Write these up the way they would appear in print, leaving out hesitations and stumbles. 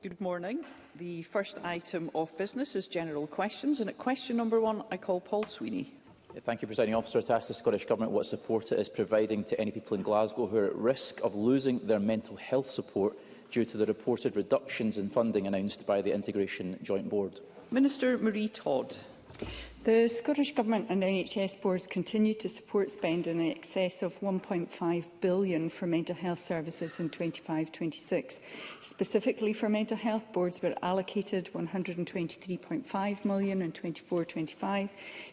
Good morning. The first item of business is general questions, and at question number 1, I call Paul Swinney. Thank you, Presiding Officer. To ask the Scottish Government what support it is providing to any people in Glasgow who are at risk of losing their mental health support due to the reported reductions in funding announced by the Integration Joint Board. Minister Marie Todd. The Scottish Government and NHS boards continue to support spend in excess of £1.5 billion for mental health services in 25-26. Specifically for mental health, boards were allocated £123.5 million in 24-25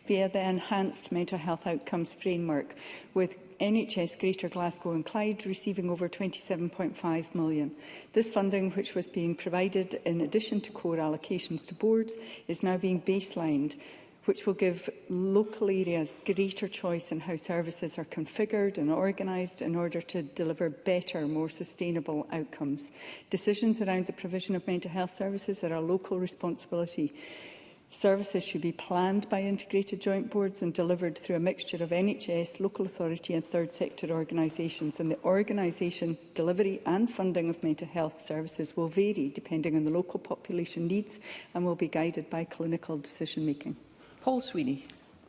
via the Enhanced Mental Health Outcomes Framework, with NHS Greater Glasgow and Clyde receiving over £27.5 million. This funding, which was being provided in addition to core allocations to boards, is now being baselined, which will give local areas greater choice in how services are configured and organised in order to deliver better, more sustainable outcomes. Decisions around the provision of mental health services are a local responsibility. Services should be planned by integrated joint boards and delivered through a mixture of NHS, local authority and third sector organisations, and the organisation, delivery and funding of mental health services will vary depending on the local population needs and will be guided by clinical decision making. Paul Swinney.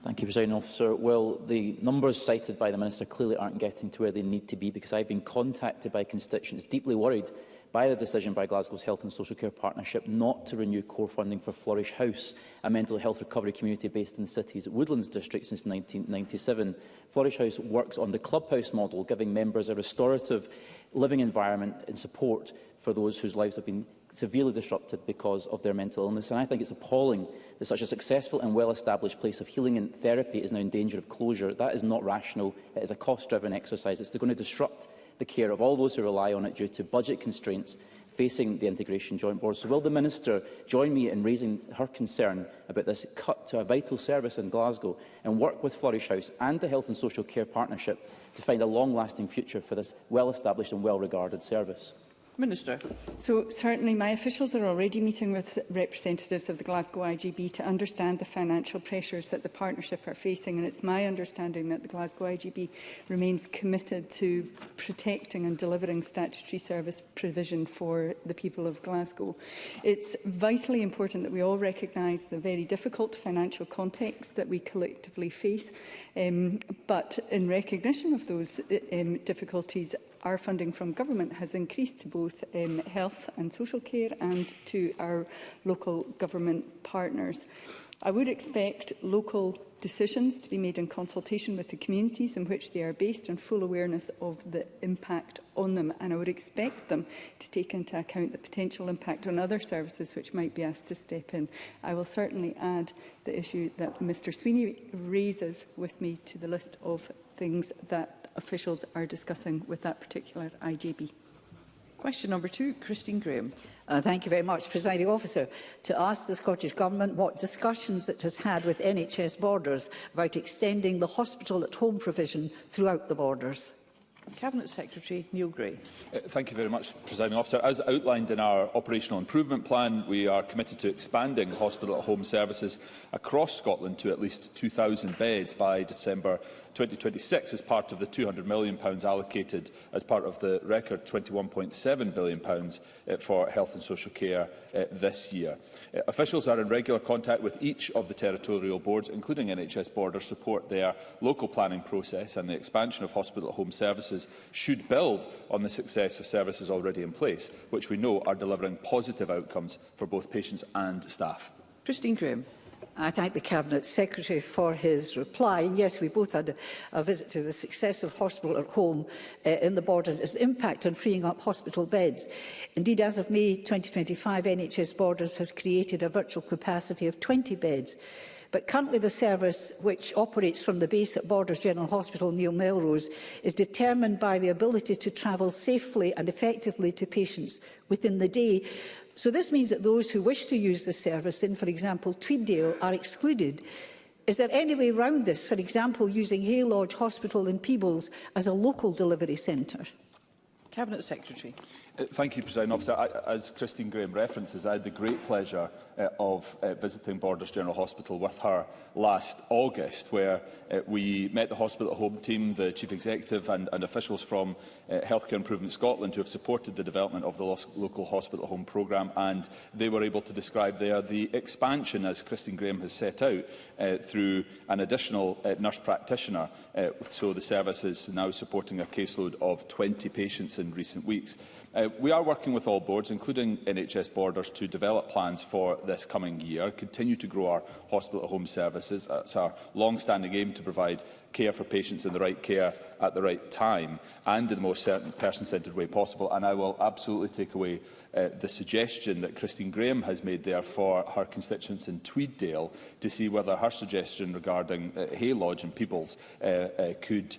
Thank you, Presiding Officer. Well, the numbers cited by the Minister clearly aren't getting to where they need to be, because I've been contacted by constituents deeply worried by the decision by Glasgow's Health and Social Care Partnership not to renew core funding for Flourish House, a mental health recovery community based in the city's Woodlands district since 1997. Flourish House works on the clubhouse model, giving members a restorative living environment and support for those whose lives have been severely disrupted because of their mental illness. And I think it's appalling that such a successful and well-established place of healing and therapy is now in danger of closure. That is not rational. It is a cost-driven exercise. It's going to disrupt the care of all those who rely on it due to budget constraints facing the Integration Joint Board. So will the Minister join me in raising her concern about this cut to a vital service in Glasgow and work with Flourish House and the Health and Social Care Partnership to find a long-lasting future for this well-established and well-regarded service? Minister. So certainly my officials are already meeting with representatives of the Glasgow IGB to understand the financial pressures that the partnership are facing, and it's my understanding that the Glasgow IGB remains committed to protecting and delivering statutory service provision for the people of Glasgow. It's vitally important that we all recognise the very difficult financial context that we collectively face, but in recognition of those difficulties, our funding from government has increased to both health and social care and to our local government partners. I would expect local decisions to be made in consultation with the communities in which they are based and full awareness of the impact on them, and I would expect them to take into account the potential impact on other services which might be asked to step in. I will certainly add the issue that Mr Swinney raises with me to the list of things that officials are discussing with that particular IGB. Question number 2, Christine Graham. Thank you very much, Presiding Officer. To ask the Scottish Government what discussions it has had with NHS borders about extending the hospital-at-home provision throughout the borders. Cabinet Secretary Neil Gray. Thank you very much, Presiding Officer. As outlined in our operational improvement plan, we are committed to expanding hospital-at-home services across Scotland to at least 2,000 beds by December 2026 as part of the £200 million allocated as part of the record £21.7 billion for health and social care this year. Officials are in regular contact with each of the territorial boards, including NHS Borders, support their local planning process, and the expansion of hospital-at-home services should build on the success of services already in place, which we know are delivering positive outcomes for both patients and staff. Christine Graham. I thank the Cabinet Secretary for his reply. And yes, we both had a visit to the success of hospital at home in the borders, its impact on freeing up hospital beds. Indeed, as of May 2025, NHS Borders has created a virtual capacity of 20 beds. But currently the service, which operates from the base at Borders General Hospital, Neil Melrose, is determined by the ability to travel safely and effectively to patients within the day. So this means that those who wish to use the service in, for example, Tweeddale, are excluded. Is there any way around this, for example, using Hay Lodge Hospital in Peebles as a local delivery centre? Cabinet Secretary. Thank you, President Officer. As Christine Graham references, I had the great pleasure of visiting Borders General Hospital with her last August, where we met the hospital home team, the Chief Executive and officials from Healthcare Improvement Scotland who have supported the development of the local hospital home programme, and they were able to describe there the expansion, as Christine Graham has set out, through an additional nurse practitioner. So the service is now supporting a caseload of 20 patients in recent weeks. We are working with all boards, including NHS Borders, to develop plans for this coming year, continue to grow our hospital home services. It's our long-standing aim to provide care for patients in the right care at the right time and in the most person-centred way possible. And I will absolutely take away the suggestion that Christine Graham has made there for her constituents in Tweeddale to see whether her suggestion regarding Hay Lodge and Peebles could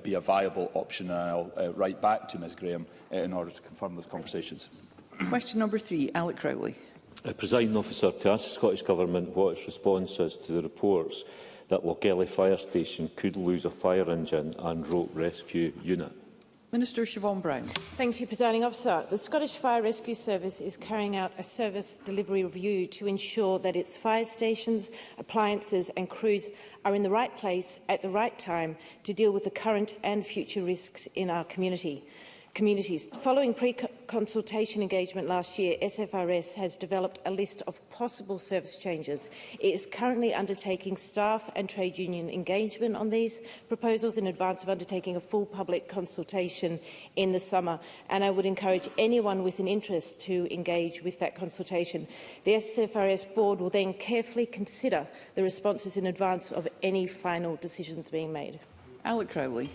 be a viable option. And I'll write back to Ms Graham in order to confirm those conversations. Question number 3, Alec Crowley. Presiding Officer, to ask the Scottish Government what its response is to the reports that Lochgelly Fire Station could lose a fire engine and rope rescue unit. Minister Siobhan Brown. Thank you, Presiding Officer. The Scottish Fire Rescue Service is carrying out a service delivery review to ensure that its fire stations, appliances and crews are in the right place at the right time to deal with the current and future risks in our communities. Following pre-consultation engagement last year, SFRS has developed a list of possible service changes. It is currently undertaking staff and trade union engagement on these proposals in advance of undertaking a full public consultation in the summer, and I would encourage anyone with an interest to engage with that consultation. The SFRS board will then carefully consider the responses in advance of any final decisions being made. Alec Crowley.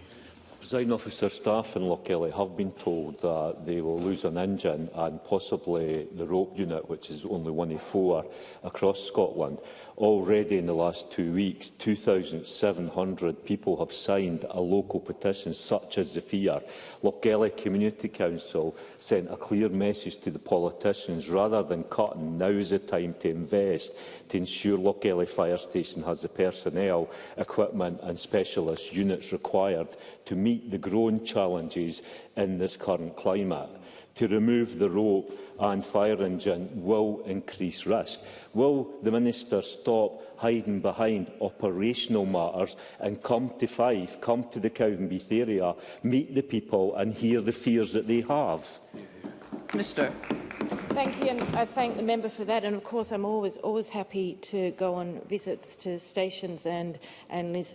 Presiding Officer, staff in Lochgelly have been told that they will lose an engine and possibly the rope unit, which is only one of 4 across Scotland. Already in the last 2 weeks, 2,700 people have signed a local petition such as the fear. Lochgelly Community Council sent a clear message to the politicians: rather than cutting, now is the time to invest to ensure Lochgelly Fire Station has the personnel, equipment and specialist units required to meet the growing challenges in this current climate. To remove the rope and fire engine will increase risk. Will the Minister stop hiding behind operational matters and come to Fife, come to the Cowdenbeath area, meet the people and hear the fears that they have? Minister. Thank you, and I thank the member for that. And of course, I'm always happy to go on visits to stations and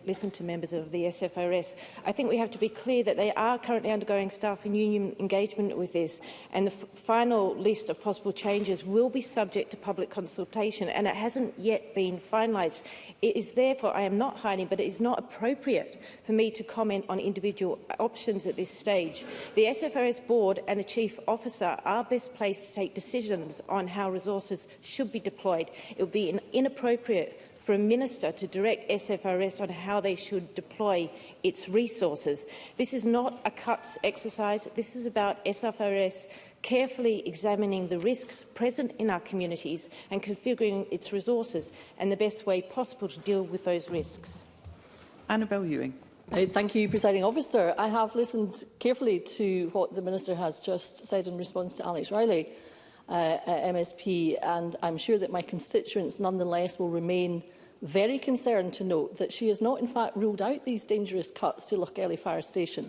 listen to members of the SFRS. I think we have to be clear that they are currently undergoing staff and union engagement with this, and the final list of possible changes will be subject to public consultation, and it hasn't yet been finalised. It is therefore, I am not hiding, but it is not appropriate for me to comment on individual options at this stage. The SFRS board and the Chief Officer are best placed to take decisions on how resources should be deployed. It would be inappropriate for a minister to direct SFRS on how they should deploy its resources. This is not a cuts exercise. This is about SFRS carefully examining the risks present in our communities and configuring its resources and the best way possible to deal with those risks. Annabel Ewing. Thank you, Presiding Officer. I have listened carefully to what the Minister has just said in response to Alex Riley, MSP, and I'm sure that my constituents nonetheless will remain very concerned to note that she has not in fact ruled out these dangerous cuts to Lochgelly Fire Station.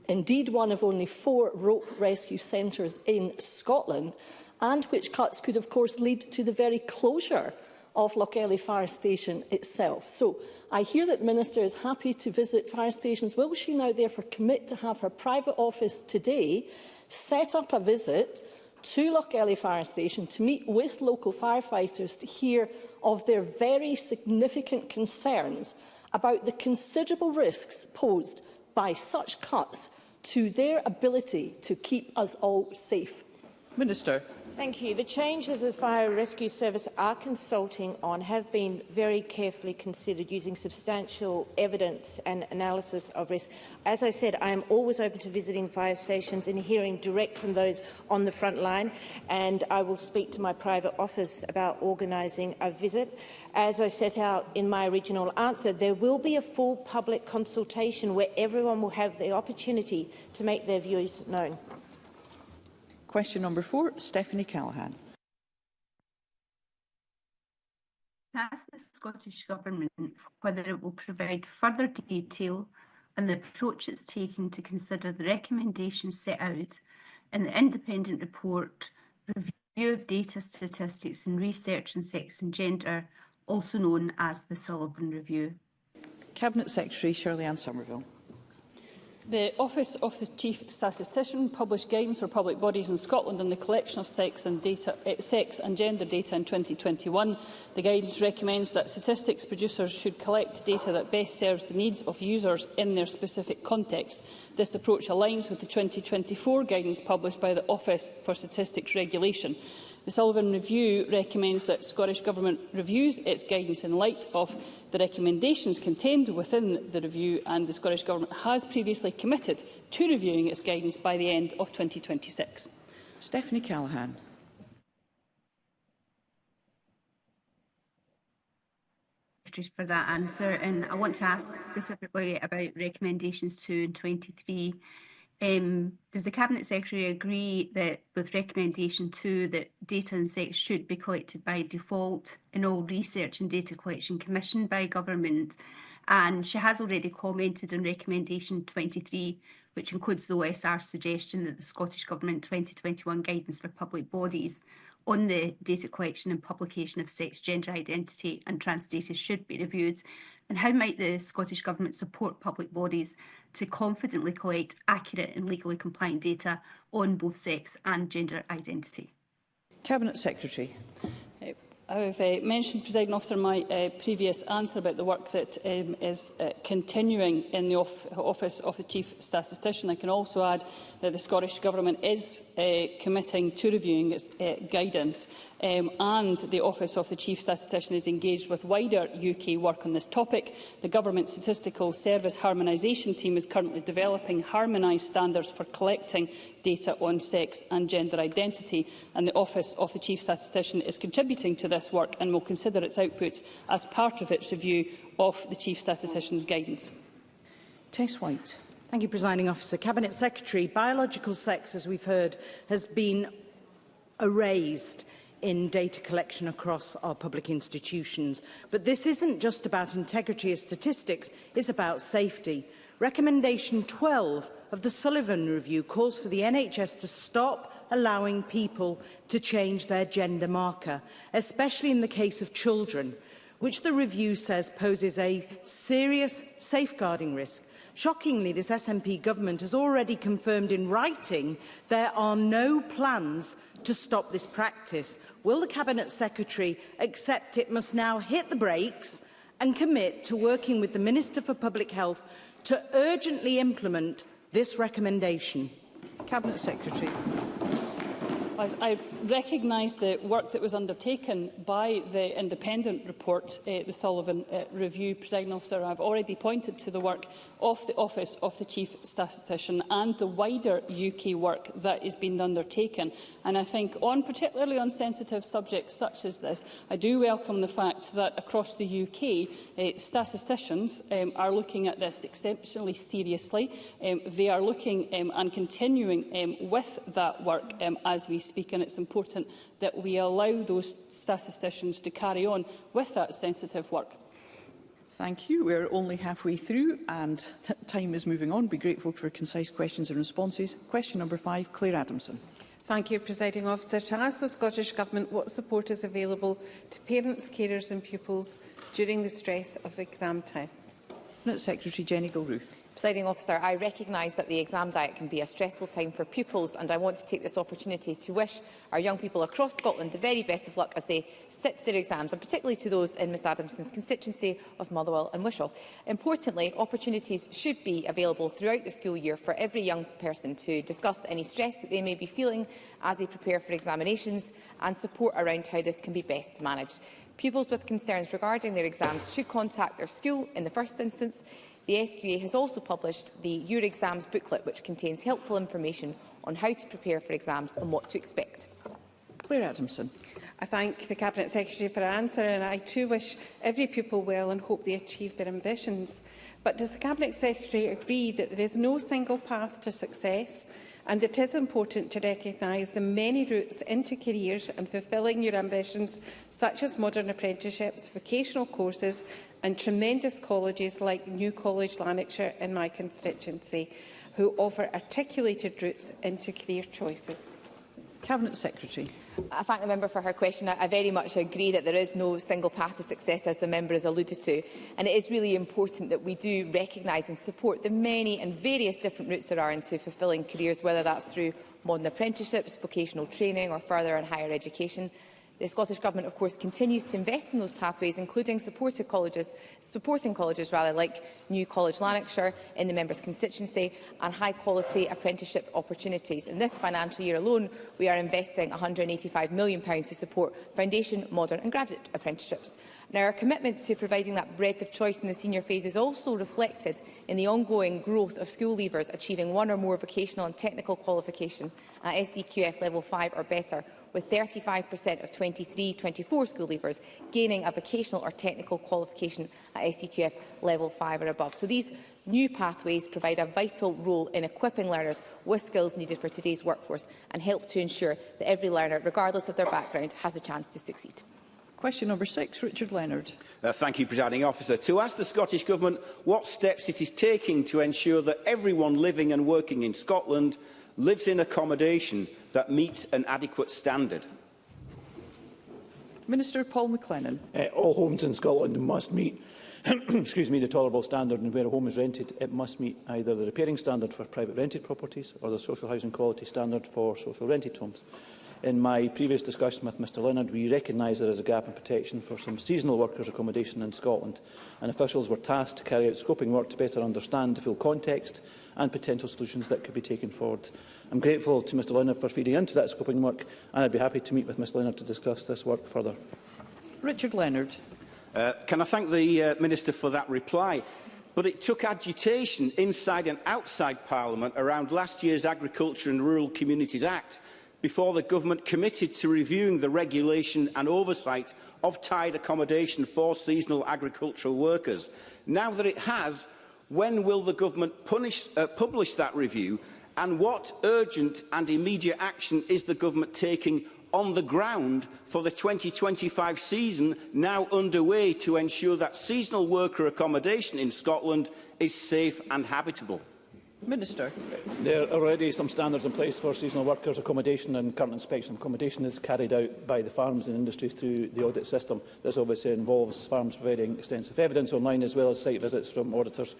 Indeed, one of only 4 rope rescue centres in Scotland, and which cuts could of course lead to the very closure of Lochgelly Fire Station itself. So I hear that the Minister is happy to visit fire stations. Will she now therefore commit to have her private office today set up a visit to Lochgelly Fire Station to meet with local firefighters to hear of their very significant concerns about the considerable risks posed by such cuts to their ability to keep us all safe? Minister. Thank you. The changes the Fire Rescue Service are consulting on have been very carefully considered using substantial evidence and analysis of risk. As I said, I am always open to visiting fire stations and hearing direct from those on the front line, and I will speak to my private office about organising a visit. As I set out in my original answer, there will be a full public consultation where everyone will have the opportunity to make their views known. Question number 4, Stephanie Callaghan. Ask the Scottish Government whether it will provide further detail on the approach it's taking to consider the recommendations set out in the independent report Review of Data, Statistics and Research on Sex and Gender, also known as the Sullivan Review. Cabinet Secretary Shirley-Anne Somerville. The Office of the Chief Statistician published guidance for public bodies in Scotland on the collection of sex and gender data in 2021. The guidance recommends that statistics producers should collect data that best serves the needs of users in their specific context. This approach aligns with the 2024 guidance published by the Office for Statistics Regulation. The Sullivan Review recommends that the Scottish Government reviews its guidance in light of the recommendations contained within the review, and the Scottish Government has previously committed to reviewing its guidance by the end of 2026. Stephanie Callaghan. For that answer, and I want to ask specifically about recommendations 2 and 23. Does the Cabinet Secretary agree that with recommendation 2 that data and sex should be collected by default in all research and data collection commissioned by government? And she has already commented on recommendation 23, which includes the OSR suggestion that the Scottish Government 2021 guidance for public bodies on the data collection and publication of sex, gender identity and trans data should be reviewed. And how might the Scottish Government support public bodies to confidently collect accurate and legally compliant data on both sex and gender identity? Cabinet Secretary. I've mentioned, Presiding Officer, in my previous answer about the work that is continuing in the Office of the Chief Statistician. I can also add that the Scottish Government is committing to reviewing its guidance, and the Office of the Chief Statistician is engaged with wider UK work on this topic. The Government Statistical Service Harmonisation Team is currently developing harmonised standards for collecting data on sex and gender identity, and the Office of the Chief Statistician is contributing to this work and will consider its outputs as part of its review of the Chief Statistician's guidance. Tess White. Thank you, Presiding Officer. Cabinet Secretary, biological sex, as we've heard, has been erased in data collection across our public institutions. But this isn't just about integrity of statistics, it's about safety. Recommendation 12 of the Sullivan Review calls for the NHS to stop allowing people to change their gender marker, especially in the case of children, which the review says poses a serious safeguarding risk. Shockingly, this SNP government has already confirmed in writing there are no plans to stop this practice. Will the Cabinet Secretary accept it must now hit the brakes and commit to working with the Minister for Public Health to urgently implement this recommendation? Cabinet Secretary. I recognise the work that was undertaken by the independent report, the Sullivan Review, Presiding Officer. I've already pointed to the work of the Office of the Chief Statistician and the wider UK work that is being undertaken. And I think, particularly on sensitive subjects such as this, I do welcome the fact that across the UK, statisticians are looking at this exceptionally seriously. They are looking and continuing with that work as we speak, and it's important that we allow those statisticians to carry on with that sensitive work. Thank you. We're only halfway through and time is moving on. Be grateful for concise questions and responses. Question number 5, Claire Adamson. Thank you, Presiding Officer. To ask the Scottish Government what support is available to parents, carers and pupils during the stress of exam time. Cabinet Secretary Jenny Gilruth. Presiding Officer, I recognise that the exam diet can be a stressful time for pupils, and I want to take this opportunity to wish our young people across Scotland the very best of luck as they sit their exams, and particularly to those in Ms Adamson's constituency of Motherwell and Wishaw. Importantly, opportunities should be available throughout the school year for every young person to discuss any stress that they may be feeling as they prepare for examinations, and support around how this can be best managed. Pupils with concerns regarding their exams should contact their school in the first instance. The SQA has also published the Your Exams booklet, which contains helpful information on how to prepare for exams and what to expect. Claire Adamson. I thank the Cabinet Secretary for her answer, and I too wish every pupil well and hope they achieve their ambitions. But does the Cabinet Secretary agree that there is no single path to success, and that it is important to recognise the many routes into careers and fulfilling your ambitions, such as modern apprenticeships, vocational courses and tremendous colleges like New College Lanarkshire in my constituency, who offer articulated routes into career choices? Cabinet Secretary. I thank the member for her question. I very much agree that there is no single path to success, as the member has alluded to, and it is really important that we do recognise and support the many and various different routes there are into fulfilling careers, whether that's through modern apprenticeships, vocational training or further and higher education. The Scottish Government, of course, continues to invest in those pathways, including supporting colleges like New College Lanarkshire in the member's constituency, and high-quality apprenticeship opportunities. In this financial year alone, we are investing £185 million to support foundation, modern and graduate apprenticeships. Now, our commitment to providing that breadth of choice in the senior phase is also reflected in the ongoing growth of school leavers achieving one or more vocational and technical qualification at SEQF level 5 or better, with 35% of 23-24 school leavers gaining a vocational or technical qualification at SEQF level 5 or above. So these new pathways provide a vital role in equipping learners with skills needed for today's workforce and help to ensure that every learner, regardless of their background, has a chance to succeed. Question number 6, Richard Leonard. Thank you, Presiding Officer. To ask the Scottish Government what steps it is taking to ensure that everyone living and working in Scotland lives in accommodation that meets an adequate standard. Minister Paul McLennan. All homes in Scotland must meet the tolerable standard, and where a home is rented, it must meet either the repairing standard for private rented properties or the social housing quality standard for social rented homes. In my previous discussion with Mr Leonard, we recognise there is a gap in protection for some seasonal workers' accommodation in Scotland, and officials were tasked to carry out scoping work to better understand the full context and potential solutions that could be taken forward. I'm grateful to Mr Leonard for feeding into that scoping work, and I'd be happy to meet with Mr Leonard to discuss this work further. Richard Leonard. Can I thank the Minister for that reply? But it took agitation inside and outside Parliament around last year's Agriculture and Rural Communities Act before the Government committed to reviewing the regulation and oversight of tied accommodation for seasonal agricultural workers. Now that it has, when will the Government publish that review, and what urgent and immediate action is the Government taking on the ground for the 2025 season now underway to ensure that seasonal worker accommodation in Scotland is safe and habitable? Minister. There are already some standards in place for seasonal workers' accommodation, and current inspection of accommodation is carried out by the farms and industry through the audit system. This obviously involves farms providing extensive evidence online, as well as site visits from auditors,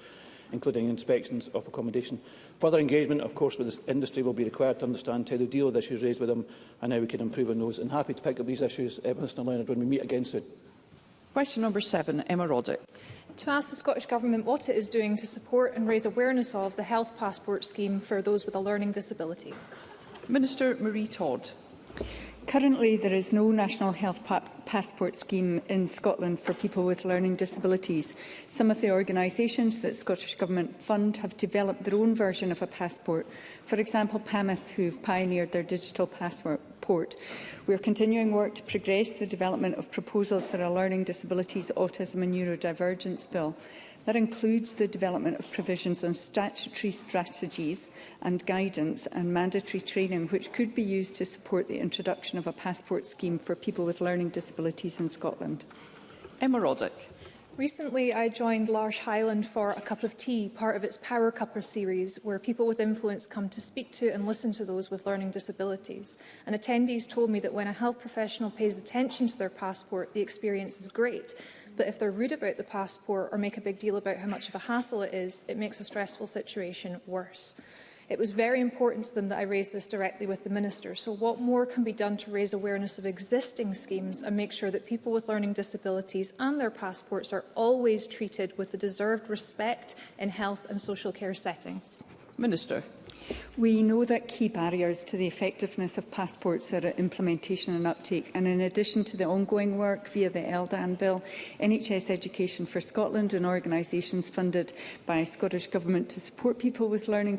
including inspections of accommodation. Further engagement, of course, with this industry will be required to understand how they deal with issues raised with them and how we can improve on those. And happy to pick up these issues with Mr Leonard when we meet again soon. Question number 7, Emma Roddick. To ask the Scottish Government what it is doing to support and raise awareness of the Health Passport scheme for those with a learning disability. Minister Marie Todd. Currently, there is no national health passport scheme in Scotland for people with learning disabilities. Some of the organisations that Scottish Government fund have developed their own version of a passport. For example, PAMIS, who have pioneered their digital passport. We are continuing work to progress the development of proposals for a learning disabilities, autism and neurodivergence bill. That includes the development of provisions on statutory strategies and guidance and mandatory training, which could be used to support the introduction of a passport scheme for people with learning disabilities in Scotland. Emma Roddick. Recently, I joined L'Arche Highland for a cup of tea, part of its Power Cupper series, where people with influence come to speak to and listen to those with learning disabilities. And attendees told me that when a health professional pays attention to their passport, the experience is great. But if they're rude about the passport or make a big deal about how much of a hassle it is, it makes a stressful situation worse. It was very important to them that I raised this directly with the Minister. So what more can be done to raise awareness of existing schemes and make sure that people with learning disabilities and their passports are always treated with the deserved respect in health and social care settings? Minister. We know that key barriers to the effectiveness of passports are implementation and uptake, and in addition to the ongoing work via the LDAN Bill, NHS Education for Scotland and organisations funded by Scottish Government to support people with learning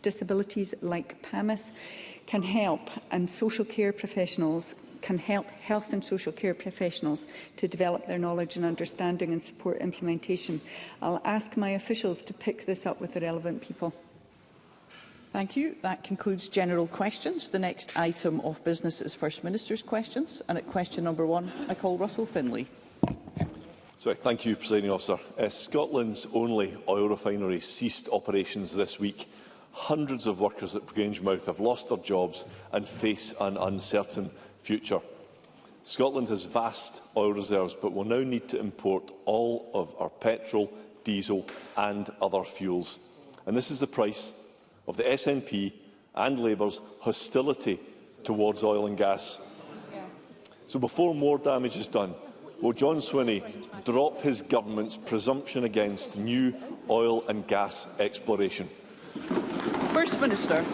disabilities like PAMIS can help, and social care professionals can help health and social care professionals to develop their knowledge and understanding and support implementation. I'll ask my officials to pick this up with the relevant people. Thank you. That concludes general questions. The next item of business is First Minister's questions. And at question number 1, I call Russell Findlay. Thank you, Presiding Officer. Scotland's only oil refinery ceased operations this week. Hundreds of workers at Grangemouth have lost their jobs and face an uncertain future. Scotland has vast oil reserves, but will now need to import all of our petrol, diesel and other fuels. And this is the price of the SNP and Labour's hostility towards oil and gas. So before more damage is done, will John Swinney drop his government's presumption against new oil and gas exploration? First Minister.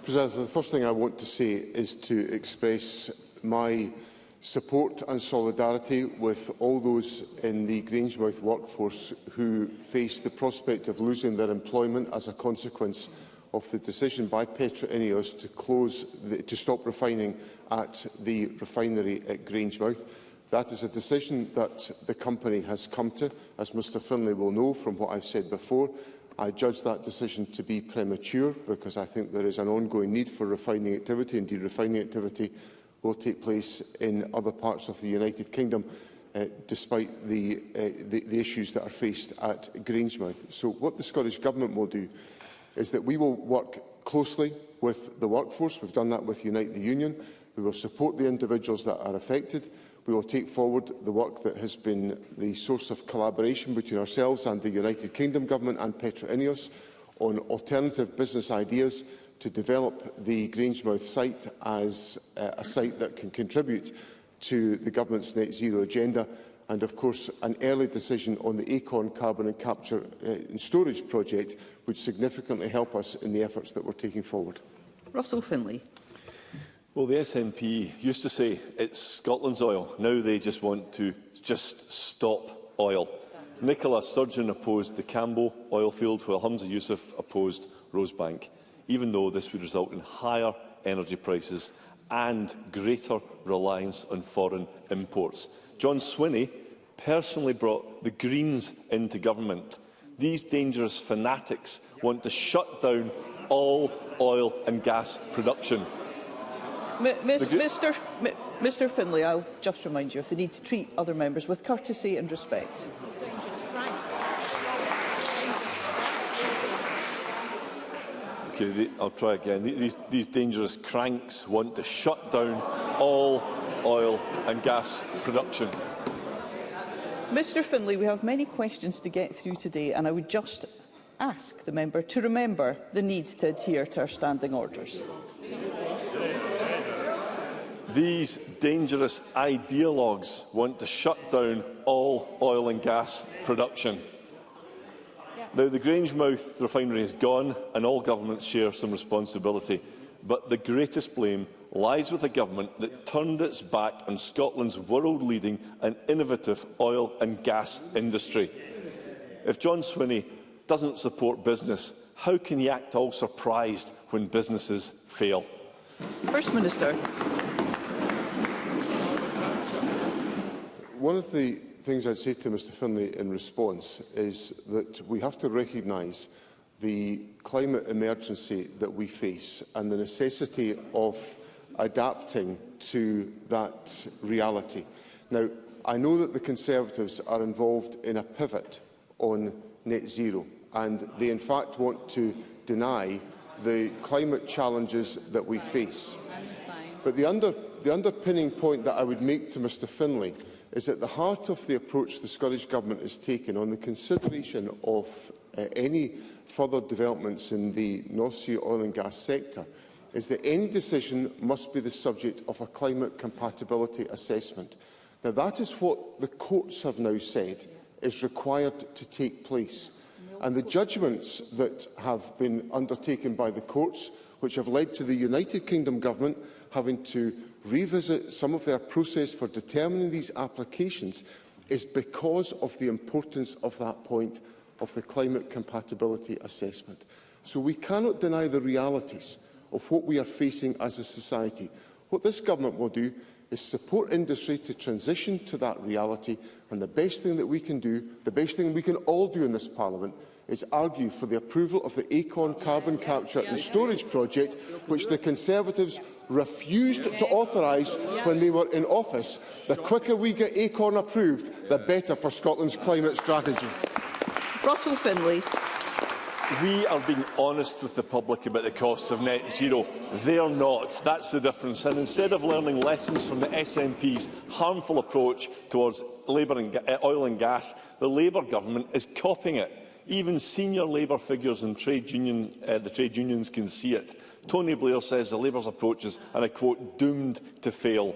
President, the first thing I want to say is to express my support and solidarity with all those in the Grangemouth workforce who face the prospect of losing their employment as a consequence of the decision by Petra-Ineos to stop refining at the refinery at Grangemouth. That is a decision that the company has come to, as Mr Findlay will know from what I've said before. I judge that decision to be premature because I think there is an ongoing need for refining activity. Indeed, refining activity will take place in other parts of the United Kingdom, despite the issues that are faced at Grangemouth. So what the Scottish Government will do is that we will work closely with the workforce. We've done that with Unite the Union. We will support the individuals that are affected. We will take forward the work that has been the source of collaboration between ourselves and the United Kingdom Government and Petra-Ineos on alternative business ideas to develop the Grangemouth site as a site that can contribute to the Government's net zero agenda. And, of course, an early decision on the Acorn carbon and capture and storage project would significantly help us in the efforts that we're taking forward. Russell Findlay. Well, the SNP used to say it's Scotland's oil. Now they just want to stop oil. Nicola Sturgeon opposed the Cambo oil field, while Hamza Youssef opposed Rosebank, even though this would result in higher energy prices and greater reliance on foreign imports. John Swinney personally brought the Greens into government. These dangerous fanatics want to shut down all oil and gas production. Mr Findlay, I'll just remind you of the need to treat other members with courtesy and respect. Okay, I'll try again. These dangerous cranks want to shut down all oil and gas production. Mr Findlay, we have many questions to get through today, and I would just ask the member to remember the need to adhere to our standing orders. These dangerous ideologues want to shut down all oil and gas production. Now, the Grangemouth refinery is gone and all governments share some responsibility, but the greatest blame lies with a government that turned its back on Scotland's world-leading and innovative oil and gas industry. If John Swinney doesn't support business, how can he act all surprised when businesses fail? First Minister. One of the things I'd say to Mr Findlay in response is that we have to recognise the climate emergency that we face and the necessity of adapting to that reality. Now, I know that the Conservatives are involved in a pivot on net zero, and they in fact want to deny the climate challenges that we face. But the underpinning point that I would make to Mr Findlay is at the heart of the approach the Scottish Government has taken on the consideration of any further developments in the North Sea oil and gas sector is that any decision must be the subject of a climate compatibility assessment. Now, that is what the courts have now said is required to take place. And the judgments that have been undertaken by the courts, which have led to the United Kingdom Government having to revisit some of their process for determining these applications, is because of the importance of that point of the climate compatibility assessment. So we cannot deny the realities of what we are facing as a society. What this government will do is support industry to transition to that reality, and the best thing that we can do, the best thing we can all do in this Parliament, is argue for the approval of the Acorn carbon capture and storage project, which the Conservatives refused to authorise when they were in office. The quicker we get Acorn approved, the better for Scotland's climate strategy. Russell Findlay. We are being honest with the public about the cost of net zero. They are not. That's the difference. And instead of learning lessons from the SNP's harmful approach towards oil and gas, the Labour government is copying it. Even senior Labour figures and the trade unions can see it. Tony Blair says the Labour's approach is, and I quote, doomed to fail.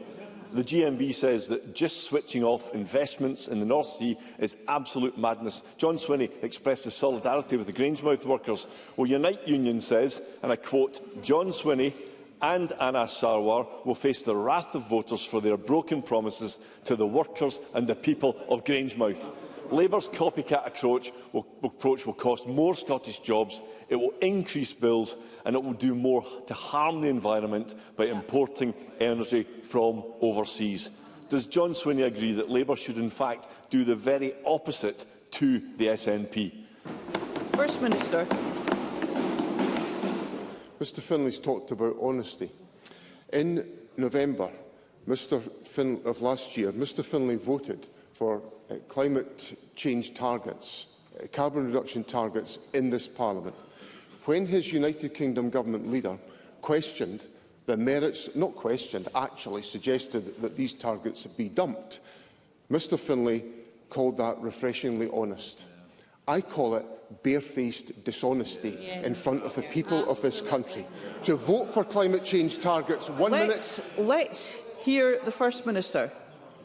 The GMB says that just switching off investments in the North Sea is absolute madness. John Swinney expressed his solidarity with the Grangemouth workers. Well, Unite Union says, and I quote, John Swinney and Anas Sarwar will face the wrath of voters for their broken promises to the workers and the people of Grangemouth. Labour's copycat approach will cost more Scottish jobs, it will increase bills and it will do more to harm the environment by importing energy from overseas. Does John Swinney agree that Labour should in fact do the very opposite to the SNP? First Minister. Mr Findlay's talked about honesty. In November of last year, Mr Findlay voted for climate change targets, carbon reduction targets in this Parliament. When his United Kingdom government leader questioned the merits, not questioned, actually suggested that these targets be dumped, Mr Findlay called that refreshingly honest. I call it barefaced dishonesty in front of the people of this country. To vote for climate change targets Let's hear the First Minister.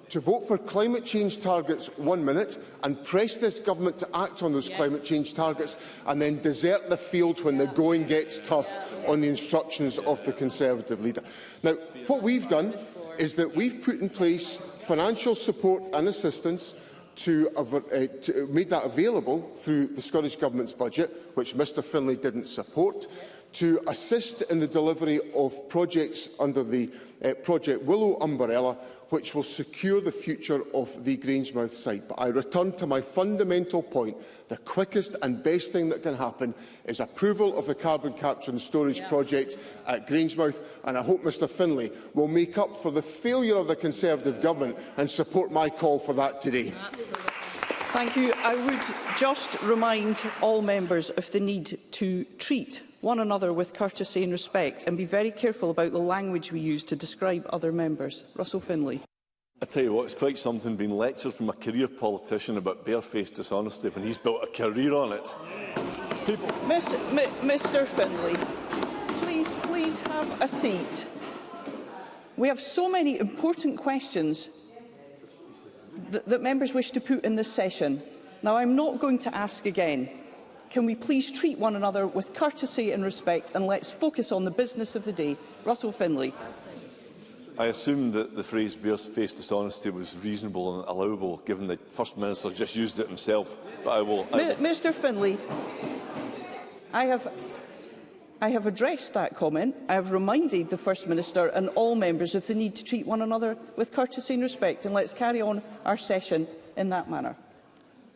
To vote for climate change targets 1 minute and press this government to act on those climate change targets and then desert the field when the going gets tough on the instructions of the Conservative leader. Now, what we've done is that we've put in place financial support and assistance to make that available through the Scottish Government's budget, which Mr Findlay didn't support, to assist in the delivery of projects under the Project Willow umbrella, which will secure the future of the Grangemouth site. But I return to my fundamental point. The quickest and best thing that can happen is approval of the carbon capture and storage project at Grangemouth, and I hope Mr Findlay will make up for the failure of the Conservative government and support my call for that today. Absolutely. Thank you. I would just remind all members of the need to treat one another with courtesy and respect and be very careful about the language we use to describe other members. Russell Findlay. I tell you what, it's quite something being lectured from a career politician about barefaced dishonesty when he's built a career on it. Mr Findlay, please have a seat. We have so many important questions that members wish to put in this session. Now, I'm not going to ask again. Can we please treat one another with courtesy and respect, and let's focus on the business of the day? Russell Findlay. I assume that the phrase barefaced dishonesty was reasonable and allowable, given the First Minister just used it himself. But I will. Mr Findlay, I have addressed that comment. I have reminded the First Minister and all members of the need to treat one another with courtesy and respect, and let's carry on our session in that manner.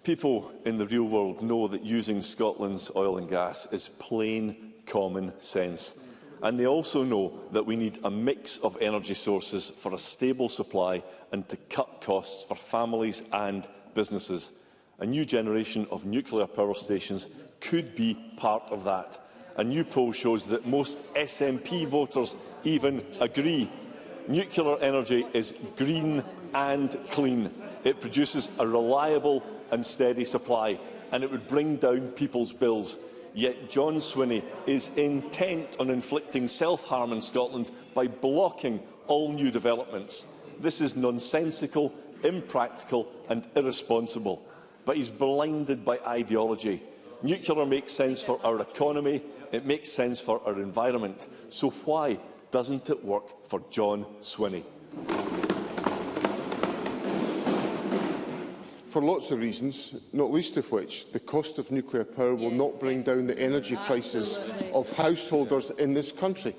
People in the real world know that using Scotland's oil and gas is plain common sense. And they also know that we need a mix of energy sources for a stable supply and to cut costs for families and businesses. A new generation of nuclear power stations could be part of that. A new poll shows that most SNP voters even agree. Nuclear energy is green and clean. It produces a reliable and steady supply, and it would bring down people's bills. Yet John Swinney is intent on inflicting self-harm in Scotland by blocking all new developments. This is nonsensical, impractical and irresponsible. But he's blinded by ideology. Nuclear makes sense for our economy, it makes sense for our environment. So why doesn't it work for John Swinney? for lots of reasons, not least of which the cost of nuclear power will not bring down the energy prices of householders in this country.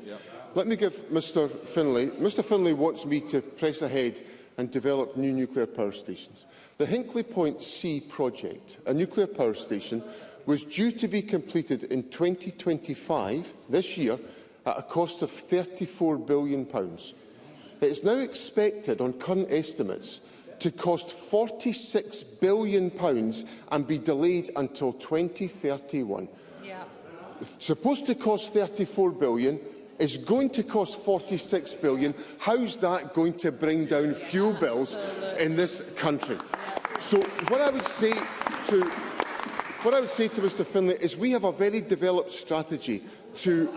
Let me give Mr Findlay. Mr Findlay wants me to press ahead and develop new nuclear power stations. The Hinkley Point C project, a nuclear power station, was due to be completed in 2025, this year, at a cost of £34 billion. It is now expected, on current estimates, to cost £46 billion and be delayed until 2031. It's supposed to cost £34 billion, is going to cost £46 billion. How's that going to bring down fuel bills in this country? So what I would say to Mr Findlay is we have a very developed strategy to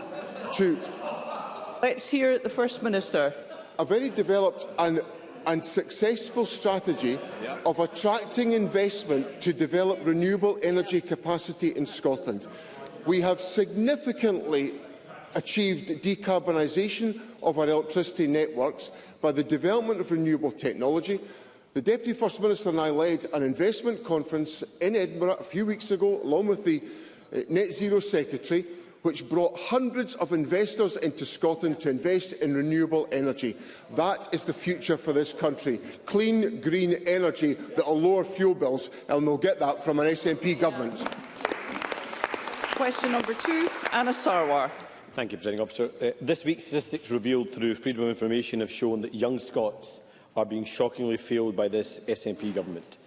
Let's hear the First Minister. A very developed and successful strategy of attracting investment to develop renewable energy capacity in Scotland. We have significantly achieved decarbonisation of our electricity networks by the development of renewable technology. The Deputy First Minister and I led an investment conference in Edinburgh a few weeks ago, along with the Net Zero Secretary, which brought hundreds of investors into Scotland to invest in renewable energy. That is the future for this country. Clean, green energy that will lower fuel bills, and they'll get that from an SNP government. Question number 2, Anna Sarwar. Thank you, Presiding Officer. This week, statistics revealed through Freedom of Information have shown that young Scots are being shockingly failed by this SNP government.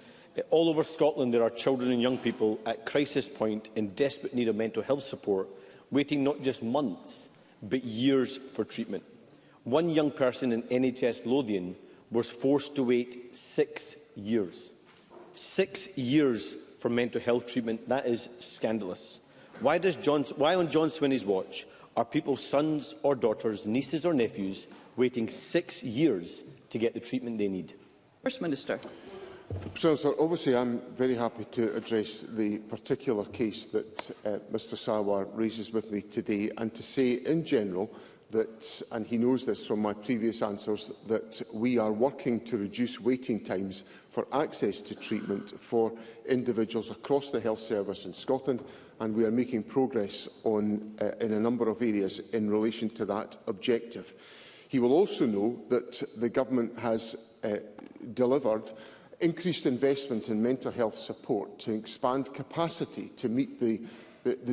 All over Scotland, there are children and young people at crisis point in desperate need of mental health support, waiting not just months, but years for treatment. One young person in NHS Lothian was forced to wait 6 years. 6 years for mental health treatment. That is scandalous. Why on John Swinney's watch are people's sons or daughters, nieces or nephews waiting 6 years to get the treatment they need? First Minister. Sir, obviously I'm very happy to address the particular case that Mr Sarwar raises with me today, and to say in general that, and he knows this from my previous answers, that we are working to reduce waiting times for access to treatment for individuals across the health service in Scotland, and we are making progress in a number of areas in relation to that objective. He will also know that the Government has delivered increased investment in mental health support to expand capacity to meet the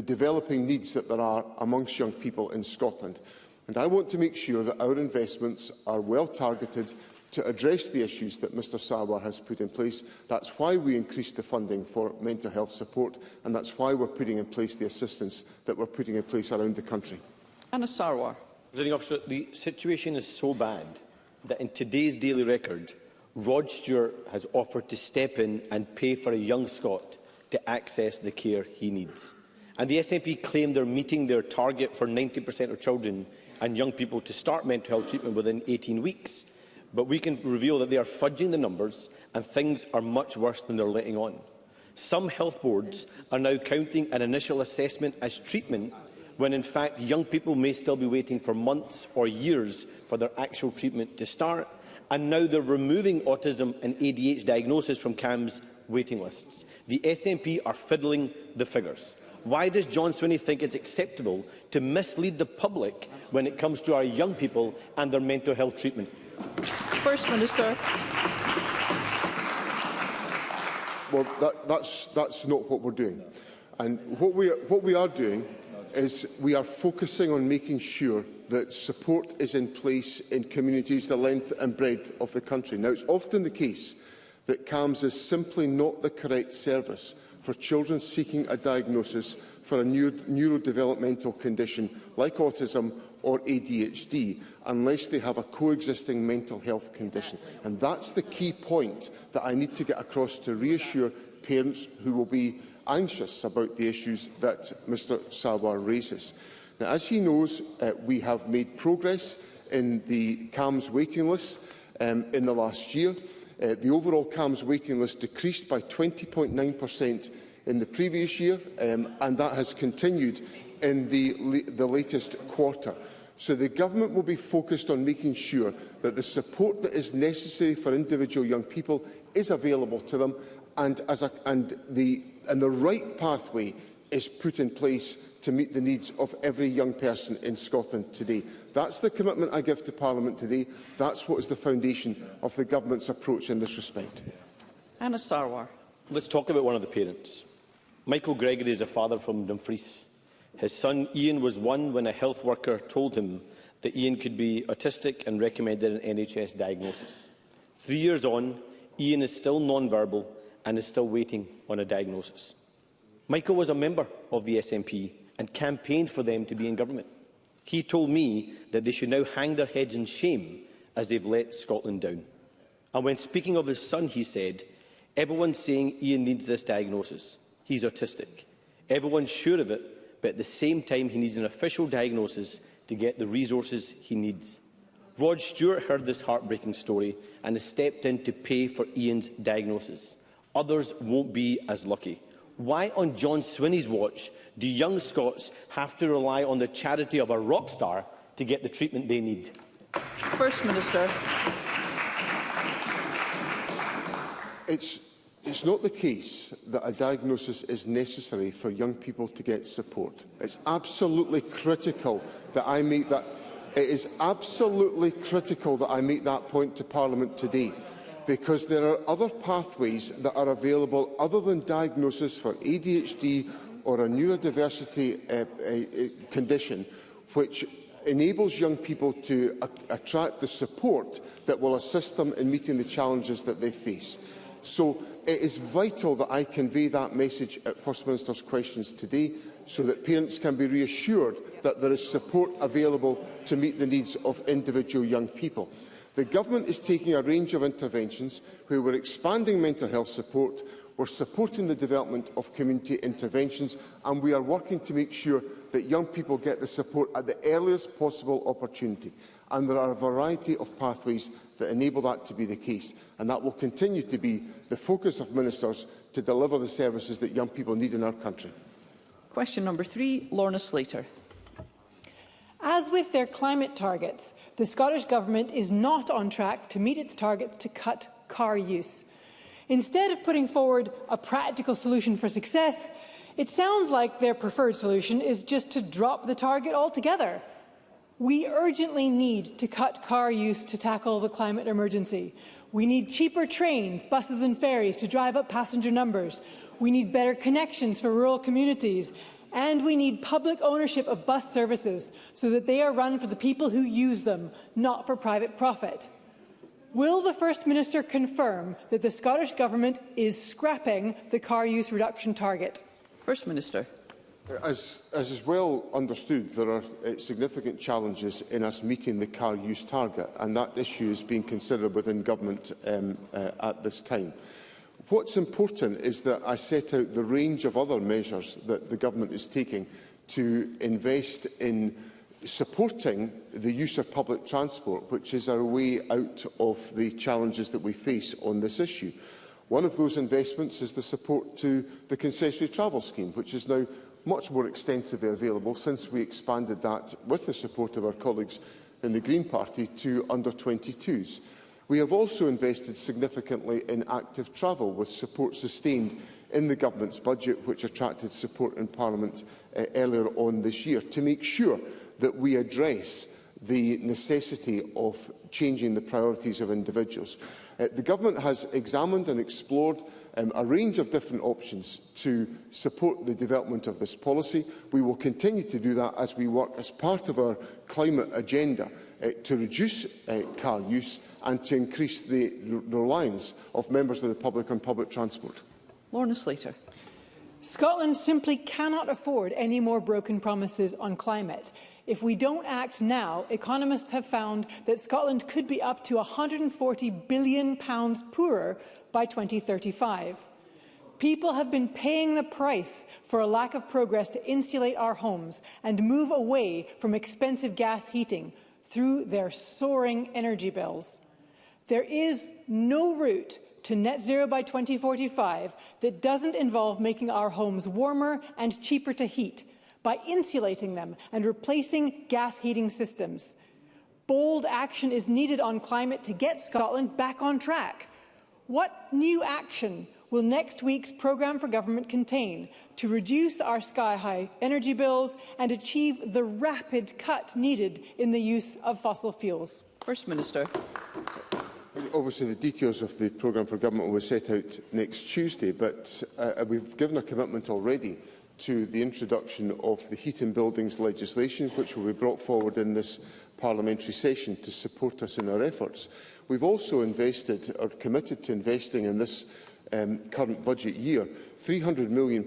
developing needs that there are amongst young people in Scotland. And I want to make sure that our investments are well targeted to address the issues that Mr Sarwar has put in place. That's why we increased the funding for mental health support, and that's why we're putting in place the assistance that we're putting in place around the country. Anna Sarwar. Presiding Officer, the situation is so bad that in today's Daily Record, Rod Stewart has offered to step in and pay for a young Scot to access the care he needs. And the SNP claim they're meeting their target for 90% of children and young people to start mental health treatment within 18 weeks. But we can reveal that they are fudging the numbers and things are much worse than they're letting on. Some health boards are now counting an initial assessment as treatment when in fact young people may still be waiting for months or years for their actual treatment to start. And now they're removing autism and ADHD diagnosis from CAMHS waiting lists. The SNP are fiddling the figures. Why does John Swinney think it's acceptable to mislead the public when it comes to our young people and their mental health treatment? First Minister. Well, that's not what we're doing. And what we are doing is we are focusing on making sure that support is in place in communities the length and breadth of the country. Now, it's often the case that CAMHS is simply not the correct service for children seeking a diagnosis for a neurodevelopmental condition like autism or ADHD, unless they have a coexisting mental health condition. And that's the key point that I need to get across to reassure parents who will be anxious about the issues that Mr Sarwar raises. Now, as he knows, we have made progress in the CAMHS waiting list in the last year. The overall CAMHS waiting list decreased by 20.9% in the previous year, and that has continued in the latest quarter. So the Government will be focused on making sure that the support that is necessary for individual young people is available to them, and the right pathway is put in place to meet the needs of every young person in Scotland today. That's the commitment I give to Parliament today. That's what is the foundation of the Government's approach in this respect. Anna Sarwar. Let's talk about one of the parents. Michael Gregory is a father from Dumfries. His son Ian was one when a health worker told him that Ian could be autistic and recommended an NHS diagnosis. 3 years on, Ian is still non-verbal and is still waiting on a diagnosis. Michael was a member of the SNP and campaigned for them to be in government. He told me that they should now hang their heads in shame as they've let Scotland down. And when speaking of his son, he said, "Everyone's saying Ian needs this diagnosis. He's autistic. Everyone's sure of it, but at the same time he needs an official diagnosis to get the resources he needs." Rod Stewart heard this heartbreaking story and has stepped in to pay for Ian's diagnosis. Others won't be as lucky. Why on John Swinney's watch do young Scots have to rely on the charity of a rock star to get the treatment they need? First Minister. It's not the case that a diagnosis is necessary for young people to get support. It's absolutely critical that I make that. It is absolutely critical that I make that point to Parliament today, because there are other pathways that are available other than diagnosis for ADHD or a neurodiversity condition, which enables young people to attract the support that will assist them in meeting the challenges that they face. So it is vital that I convey that message at First Minister's questions today, so that parents can be reassured that there is support available to meet the needs of individual young people. The Government is taking a range of interventions where we're expanding mental health support, we're supporting the development of community interventions, and we are working to make sure that young people get the support at the earliest possible opportunity. And there are a variety of pathways that enable that to be the case, and that will continue to be the focus of ministers to deliver the services that young people need in our country. Question number 3, Lorna Slater. As with their climate targets, the Scottish Government is not on track to meet its targets to cut car use. Instead of putting forward a practical solution for success, it sounds like their preferred solution is just to drop the target altogether. We urgently need to cut car use to tackle the climate emergency. We need cheaper trains, buses and ferries to drive up passenger numbers. We need better connections for rural communities. And we need public ownership of bus services so that they are run for the people who use them, not for private profit. Will the First Minister confirm that the Scottish Government is scrapping the car use reduction target? First Minister. As is well understood, there are significant challenges in us meeting the car use target, and that issue is being considered within Government at this time. What's important is that I set out the range of other measures that the Government is taking to invest in supporting the use of public transport, which is our way out of the challenges that we face on this issue. One of those investments is the support to the concessionary travel scheme, which is now much more extensively available since we expanded that, with the support of our colleagues in the Green Party, to under-22s. We have also invested significantly in active travel, with support sustained in the Government's budget, which attracted support in Parliament earlier on this year, to make sure that we address the necessity of changing the priorities of individuals. The Government has examined and explored a range of different options to support the development of this policy. We will continue to do that as we work as part of our climate agenda to reduce car use and to increase the reliance of members of the public on public transport. Lorna Slater. Scotland simply cannot afford any more broken promises on climate. If we don't act now, economists have found that Scotland could be up to £140 billion poorer by 2035. People have been paying the price for a lack of progress to insulate our homes and move away from expensive gas heating through their soaring energy bills. There is no route to net zero by 2045 that doesn't involve making our homes warmer and cheaper to heat by insulating them and replacing gas heating systems. Bold action is needed on climate to get Scotland back on track. What new action will next week's programme for government contain to reduce our sky-high energy bills and achieve the rapid cut needed in the use of fossil fuels? First Minister. Obviously, the details of the programme for government will be set out next Tuesday, but we've given a commitment already to the introduction of the heat and buildings legislation, which will be brought forward in this parliamentary session to support us in our efforts. We've also invested, or committed to investing in this current budget year, £300 million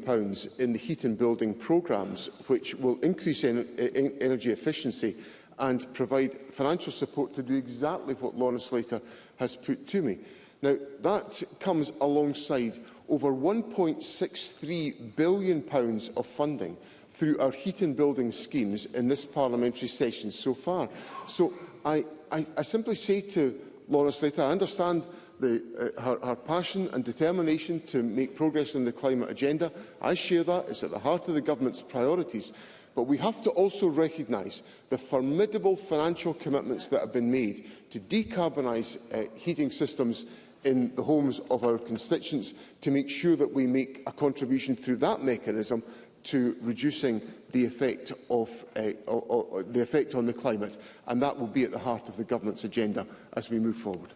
in the heat and building programmes, which will increase energy efficiency and provide financial support to do exactly what Lawrence Slater has put to me. Now, that comes alongside over £1.63 billion of funding through our heat and building schemes in this parliamentary session so far. So I simply say to Lawrence Slater, I understand her passion and determination to make progress on the climate agenda. I share that. It's at the heart of the government's priorities. But we have to also recognise the formidable financial commitments that have been made to decarbonise heating systems in the homes of our constituents, to make sure that we make a contribution through that mechanism to reducing the effect on the climate, and that will be at the heart of the government's agenda as we move forward.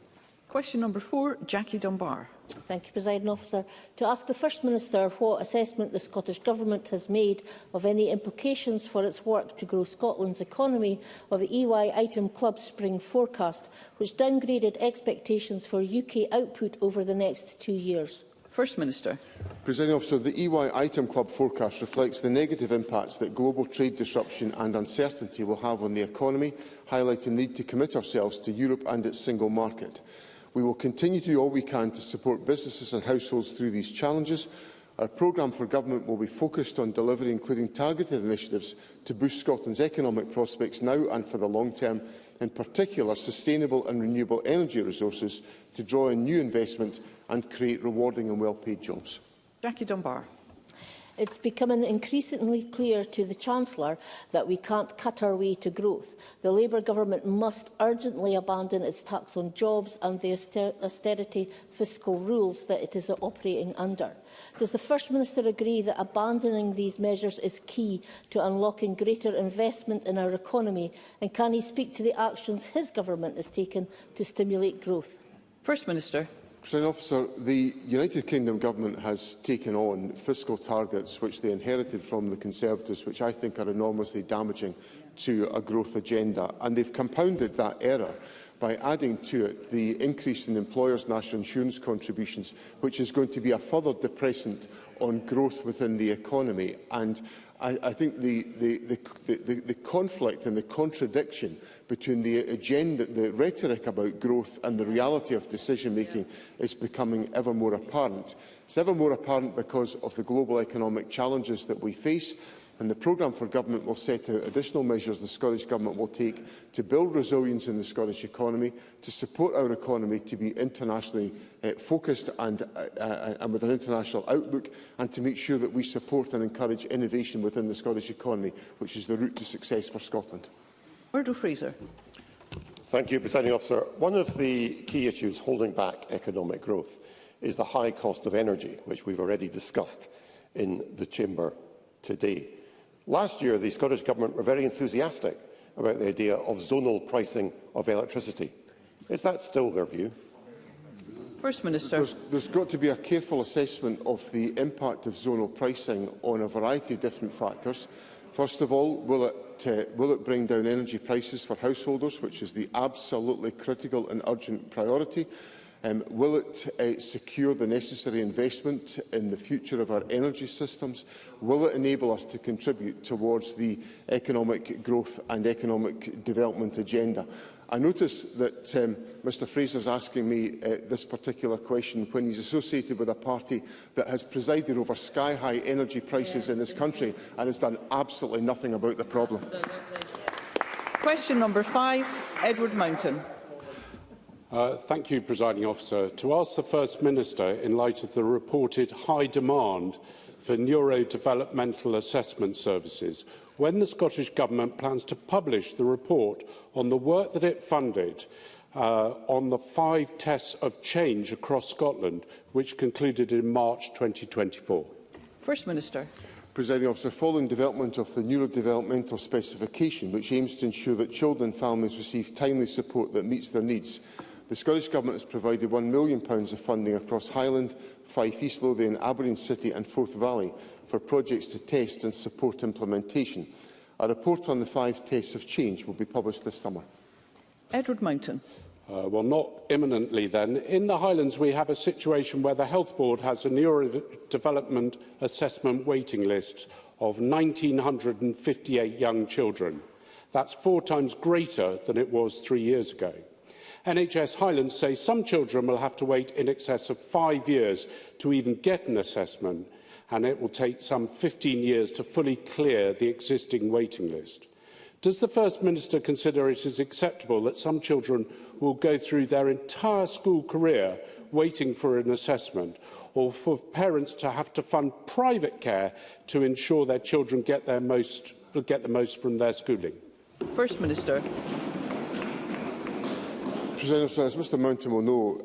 Question number 4, Jackie Dunbar. Thank you, Presiding Officer. To ask the First Minister what assessment the Scottish Government has made of any implications for its work to grow Scotland's economy of the EY Item Club Spring Forecast, which downgraded expectations for UK output over the next 2 years. First Minister. Presiding Officer, the EY Item Club forecast reflects the negative impacts that global trade disruption and uncertainty will have on the economy, highlighting the need to commit ourselves to Europe and its single market. We will continue to do all we can to support businesses and households through these challenges. Our programme for government will be focused on delivery, including targeted initiatives to boost Scotland's economic prospects now and for the long term, in particular sustainable and renewable energy resources to draw in new investment and create rewarding and well-paid jobs. Jackie Dunbar. It's becoming increasingly clear to the Chancellor that we can't cut our way to growth. The Labour Government must urgently abandon its tax on jobs and the austerity fiscal rules that it is operating under. Does the First Minister agree that abandoning these measures is key to unlocking greater investment in our economy, and can he speak to the actions his government has taken to stimulate growth? First Minister. Presiding Officer, the United Kingdom Government has taken on fiscal targets which they inherited from the Conservatives, which I think are enormously damaging to a growth agenda. And they've compounded that error by adding to it the increase in employers' national insurance contributions, which is going to be a further depressant on growth within the economy. And I think the conflict and the contradiction between the agenda, the rhetoric about growth and the reality of decision-making is becoming ever more apparent. It's ever more apparent because of the global economic challenges that we face, and the programme for government will set out additional measures the Scottish Government will take to build resilience in the Scottish economy, to support our economy to be internationally focused and with an international outlook, and to make sure that we support and encourage innovation within the Scottish economy, which is the route to success for Scotland. Murdo Fraser. Thank you, Presiding Officer. One of the key issues holding back economic growth is the high cost of energy, which we've already discussed in the Chamber today. Last year, the Scottish Government were very enthusiastic about the idea of zonal pricing of electricity. Is that still their view? First Minister. There's got to be a careful assessment of the impact of zonal pricing on a variety of different factors. First of all, will it bring down energy prices for householders, which is the absolutely critical and urgent priority? Will it secure the necessary investment in the future of our energy systems? Will it enable us to contribute towards the economic growth and economic development agenda? I notice that Mr Fraser is asking me this particular question when he's associated with a party that has presided over sky-high energy prices in this country and has done absolutely nothing about the problem. Question number 5, Edward Mountain. Thank you, Presiding Officer. To ask the First Minister, in light of the reported high demand for neurodevelopmental assessment services, when the Scottish Government plans to publish the report on the work that it funded on the 5 tests of change across Scotland, which concluded in March 2024? First Minister. Presiding Officer, following development of the Neurodevelopmental specification, which aims to ensure that children and families receive timely support that meets their needs, the Scottish Government has provided £1 million of funding across Highland, Fife, East Lothian, Aberdeen City and Forth Valley for projects to test and support implementation. A report on the 5 tests of change will be published this summer. Edward Mountain. Well, not imminently then. In the Highlands, we have a situation where the Health Board has a neurodevelopment assessment waiting list of 1,958 young children. That's 4 times greater than it was 3 years ago. NHS Highlands say some children will have to wait in excess of 5 years to even get an assessment, and it will take some 15 years to fully clear the existing waiting list. Does the First Minister consider it is acceptable that some children will go through their entire school career waiting for an assessment, or for parents to have to fund private care to ensure their children get the most from their schooling? First Minister. President, as Mr Mountain will know,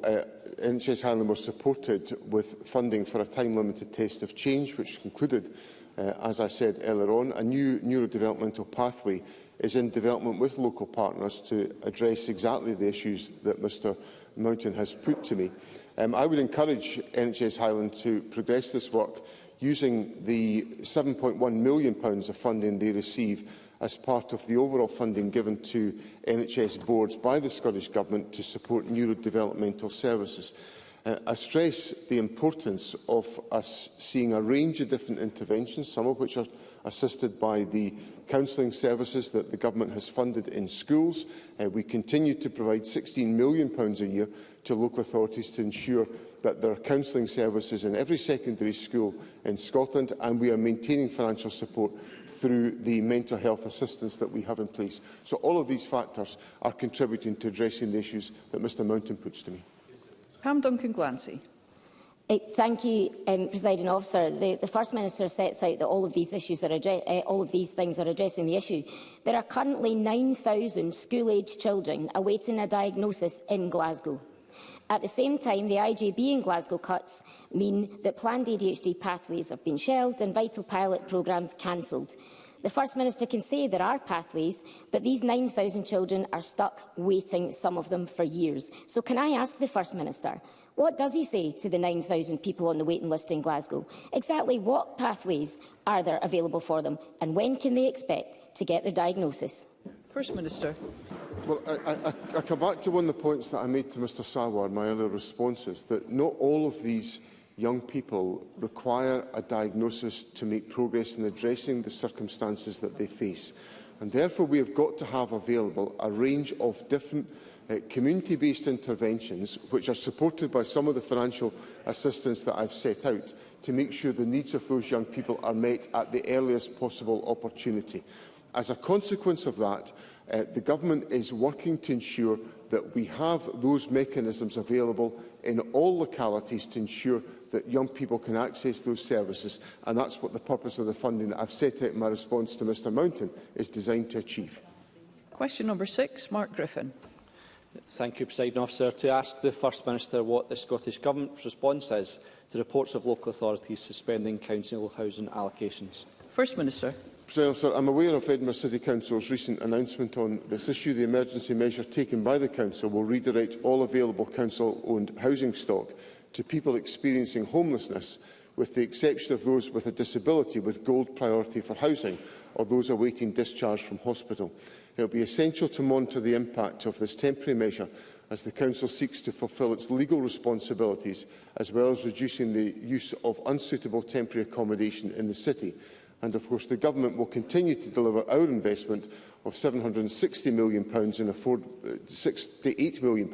NHS Highland was supported with funding for a time-limited test of change, which concluded, as I said earlier on. A new neurodevelopmental pathway is in development with local partners to address exactly the issues that Mr Mountain has put to me. I would encourage NHS Highland to progress this work using the £7.1 million of funding they receive as part of the overall funding given to NHS boards by the Scottish Government to support neurodevelopmental services. I stress the importance of us seeing a range of different interventions, some of which are assisted by the counselling services that the Government has funded in schools. We continue to provide £16 million a year to local authorities to ensure that there are counselling services in every secondary school in Scotland, and we are maintaining financial support through the mental health assistance that we have in place. So all of these factors are contributing to addressing the issues that Mr Mountain puts to me. Pam Duncan-Glancy. Thank you, Presiding Officer. The First Minister sets out that all of these things are addressing the issue. There are currently 9,000 school-aged children awaiting a diagnosis in Glasgow. At the same time, the IJB in Glasgow cuts mean that planned ADHD pathways have been shelved and vital pilot programmes cancelled. The First Minister can say there are pathways, but these 9,000 children are stuck waiting, some of them for years. So can I ask the First Minister, what does he say to the 9,000 people on the waiting list in Glasgow? Exactly what pathways are there available for them, and when can they expect to get their diagnosis? First Minister. Well, I come back to one of the points that I made to Mr Sarwar in my earlier responses, that not all of these young people require a diagnosis to make progress in addressing the circumstances that they face. And therefore, we have got to have available a range of different community-based interventions, which are supported by some of the financial assistance that I've set out, to make sure the needs of those young people are met at the earliest possible opportunity. As a consequence of that, the Government is working to ensure that we have those mechanisms available in all localities to ensure that young people can access those services, and that's what the purpose of the funding that I've set out in my response to Mr Mountain is designed to achieve. Question number 6, Mark Griffin. Thank you, Presiding Officer. To ask the First Minister what the Scottish Government's response is to reports of local authorities suspending council housing allocations. First Minister. Officer, I'm aware of Edinburgh City Council's recent announcement on this issue. The emergency measure taken by the Council will redirect all available Council-owned housing stock to people experiencing homelessness, with the exception of those with a disability with gold priority for housing or those awaiting discharge from hospital. It will be essential to monitor the impact of this temporary measure as the Council seeks to fulfil its legal responsibilities, as well as reducing the use of unsuitable temporary accommodation in the City. And of course, the Government will continue to deliver our investment of £760 million in £68 million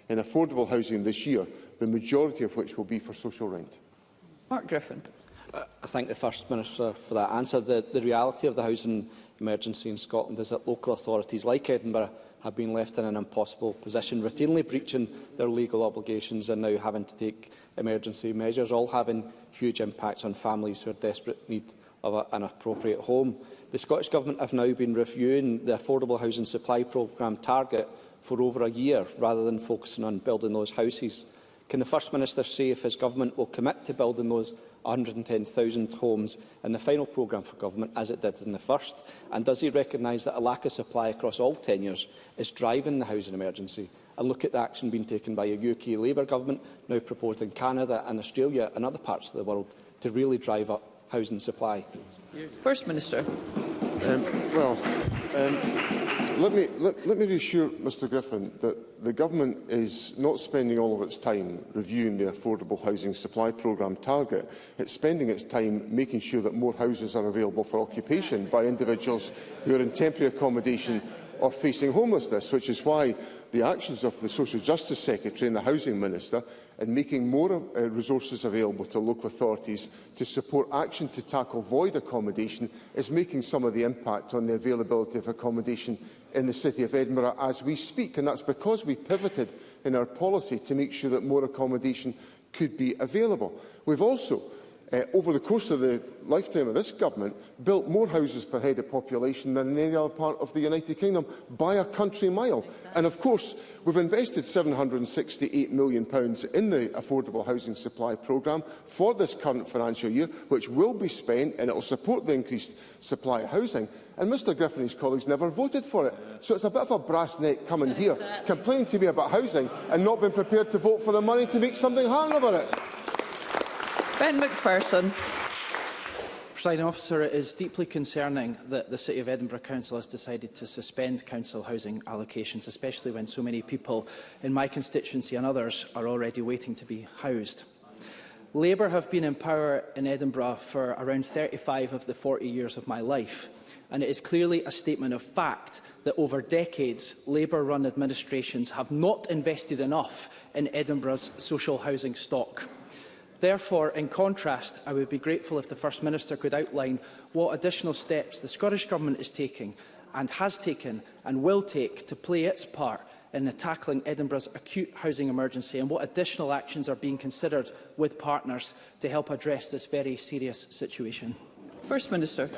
in affordable housing this year, the majority of which will be for social rent. Mark Griffin. I thank the First Minister for that answer. The reality of the housing emergency in Scotland is that local authorities like Edinburgh have been left in an impossible position, routinely breaching their legal obligations and now having to take emergency measures, all having huge impacts on families who are in desperate need of an appropriate home. The Scottish Government have now been reviewing the Affordable Housing Supply Programme target for over a year rather than focusing on building those houses. Can the First Minister say if his government will commit to building those 110,000 homes in the final programme for government as it did in the first? And does he recognise that a lack of supply across all tenures is driving the housing emergency? And look at the action being taken by a UK Labour government, now proposed in Canada and Australia and other parts of the world, to really drive up housing supply. First Minister. Let me reassure Mr Griffin that the Government is not spending all of its time reviewing the Affordable Housing Supply Programme target. It's spending its time making sure that more houses are available for occupation by individuals who are in temporary accommodation or facing homelessness, which is why the actions of the Social Justice Secretary and the Housing Minister in making more resources available to local authorities to support action to tackle void accommodation is making some of the impact on the availability of accommodation in the City of Edinburgh as we speak. And that's because we pivoted in our policy to make sure that more accommodation could be available. We've also, over the course of the lifetime of this government, built more houses per head of population than in any other part of the United Kingdom by a country mile. Exactly. And of course, we've invested £768 million in the Affordable Housing Supply Programme for this current financial year, which will be spent and it will support the increased supply of housing. And Mr Griffin and his colleagues never voted for it. So it's a bit of a brass neck coming here, complaining to me about housing and not being prepared to vote for the money to make something happen about it. Ben Macpherson. Presiding Officer, it is deeply concerning that the City of Edinburgh Council has decided to suspend council housing allocations, especially when so many people in my constituency and others are already waiting to be housed. Labour have been in power in Edinburgh for around 35 of the 40 years of my life, and it is clearly a statement of fact that over decades Labour-run administrations have not invested enough in Edinburgh's social housing stock. Therefore, in contrast, I would be grateful if the First Minister could outline what additional steps the Scottish Government is taking and has taken and will take to play its part in tackling Edinburgh's acute housing emergency, and what additional actions are being considered with partners to help address this very serious situation. First Minister.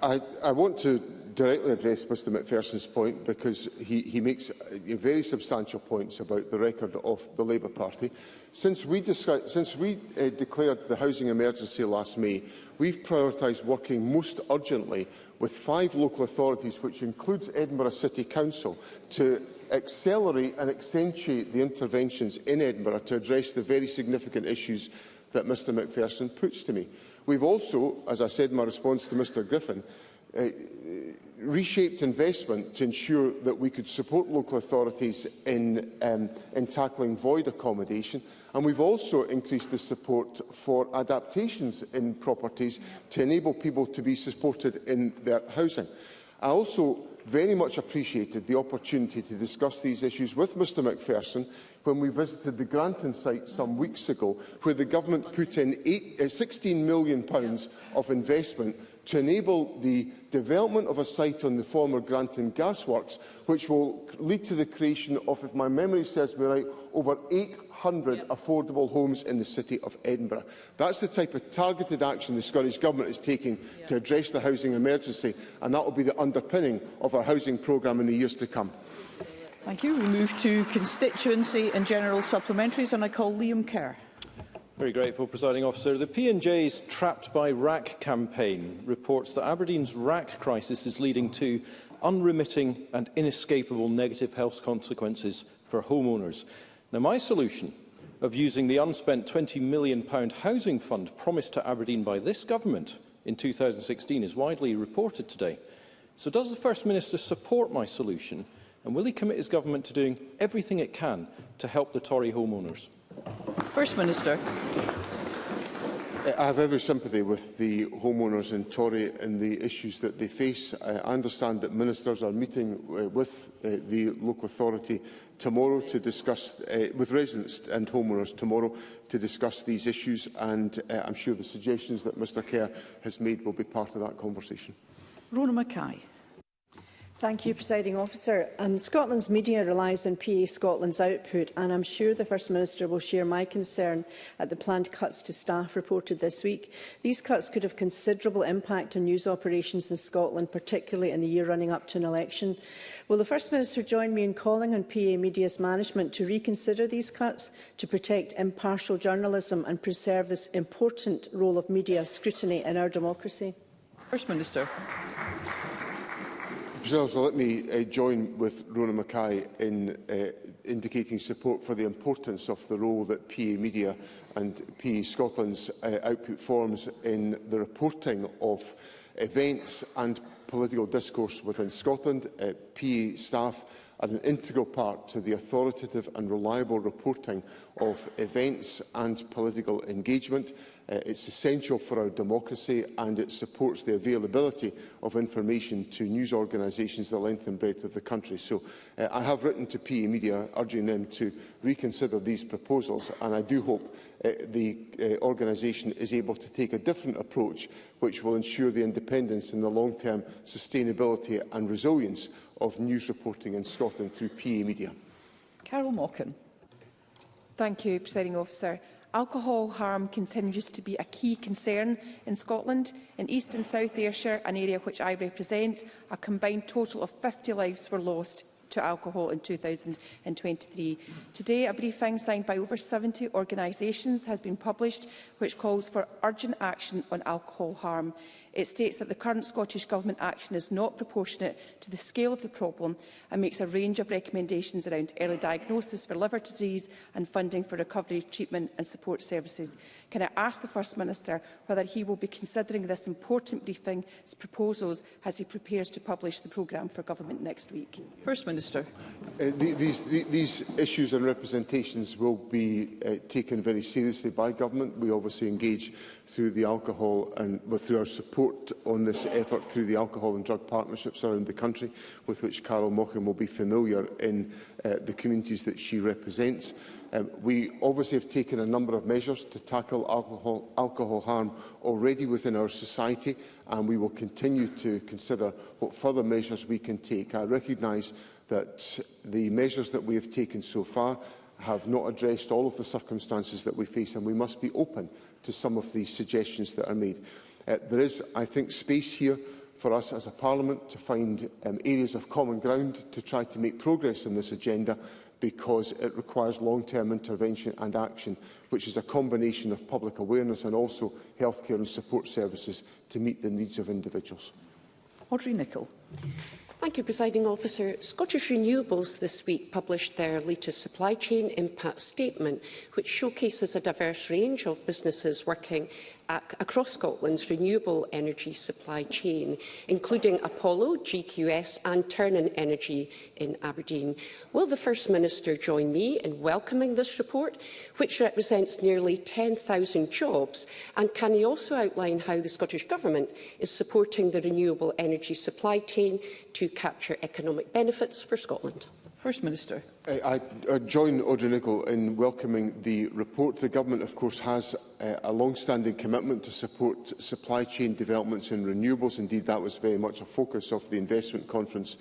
I want to directly address Mr Macpherson's point, because he makes very substantial points about the record of the Labour Party. Since we declared the housing emergency last May, we've prioritised working most urgently with 5 local authorities, which includes Edinburgh City Council, to accelerate and accentuate the interventions in Edinburgh to address the very significant issues that Mr Macpherson puts to me. We've also, as I said in my response to Mr Griffin, reshaped investment to ensure that we could support local authorities in tackling void accommodation, and we've also increased the support for adaptations in properties to enable people to be supported in their housing. I also very much appreciated the opportunity to discuss these issues with Mr Macpherson when we visited the Granton site some weeks ago, where the Government put in £16 million of investment to enable the development of a site on the former Granton Gasworks, which will lead to the creation of, if my memory serves me right, over 800 affordable homes in the City of Edinburgh. That's the type of targeted action the Scottish Government is taking to address the housing emergency, and that will be the underpinning of our housing programme in the years to come. Thank you. We move to constituency and general supplementaries, and I call Liam Kerr. Very grateful, Presiding Officer. The P&J's Trapped by RAC campaign reports that Aberdeen's RAC crisis is leading to unremitting and inescapable negative health consequences for homeowners. Now, my solution of using the unspent £20 million housing fund promised to Aberdeen by this government in 2016 is widely reported today. So does the First Minister support my solution, and will he commit his government to doing everything it can to help the Tory homeowners? First Minister. I have every sympathy with the homeowners in Tory and the issues that they face. I understand that ministers are meeting with the local authority tomorrow to discuss, with residents and homeowners tomorrow, to discuss these issues, and I'm sure the suggestions that Mr Kerr has made will be part of that conversation. Rona Mackay. Thank you, Presiding Officer. Scotland's media relies on PA Scotland's output, and I'm sure the First Minister will share my concern at the planned cuts to staff reported this week. These cuts could have considerable impact on news operations in Scotland, particularly in the year running up to an election. Will the First Minister join me in calling on PA Media's management to reconsider these cuts to protect impartial journalism and preserve this important role of media scrutiny in our democracy? First Minister. So let me join with Rona Mackay in indicating support for the importance of the role that PA Media and PA Scotland's output forms in the reporting of events and political discourse within Scotland. PA staff are an integral part to the authoritative and reliable reporting of events and political engagement. It's essential for our democracy, and it supports the availability of information to news organisations the length and breadth of the country. So I have written to PA Media urging them to reconsider these proposals, and I do hope the organisation is able to take a different approach which will ensure the independence and the long-term sustainability and resilience of news reporting in Scotland through PA Media. Carol Mockin. Thank you, Presiding Officer. Alcohol harm continues to be a key concern in Scotland. In East and South Ayrshire, an area which I represent, a combined total of 50 lives were lost to alcohol in 2023. Today, a briefing signed by over 70 organisations has been published which calls for urgent action on alcohol harm. It states that the current Scottish Government action is not proportionate to the scale of the problem and makes a range of recommendations around early diagnosis for liver disease and funding for recovery, treatment and support services. Can I ask the First Minister whether he will be considering this important briefing's proposals as he prepares to publish the programme for Government next week? First Minister. These issues and representations will be taken very seriously by Government. We obviously engage through the alcohol and through our support on this effort through the alcohol and drug partnerships around the country, with which Carol Mockin will be familiar in the communities that she represents. We obviously have taken a number of measures to tackle alcohol harm already within our society, and we will continue to consider what further measures we can take. I recognise that the measures that we have taken so far have not addressed all of the circumstances that we face, and we must be open to some of these suggestions that are made. There is, I think, space here for us as a Parliament to find areas of common ground to try to make progress on this agenda, because it requires long-term intervention and action, which is a combination of public awareness and also healthcare and support services to meet the needs of individuals. Audrey Nicholl. Thank you, Presiding Officer. Scottish Renewables this week published their latest supply chain impact statement, which showcases a diverse range of businesses working across Scotland's renewable energy supply chain, including Apollo, GQS and Turnin Energy in Aberdeen. Will the First Minister join me in welcoming this report, which represents nearly 10,000 jobs? And can he also outline how the Scottish Government is supporting the renewable energy supply chain to capture economic benefits for Scotland? First Minister. I join Audrey Nicholl in welcoming the report. The Government, of course, has a long-standing commitment to support supply chain developments in renewables. Indeed, that was very much a focus of the investment conference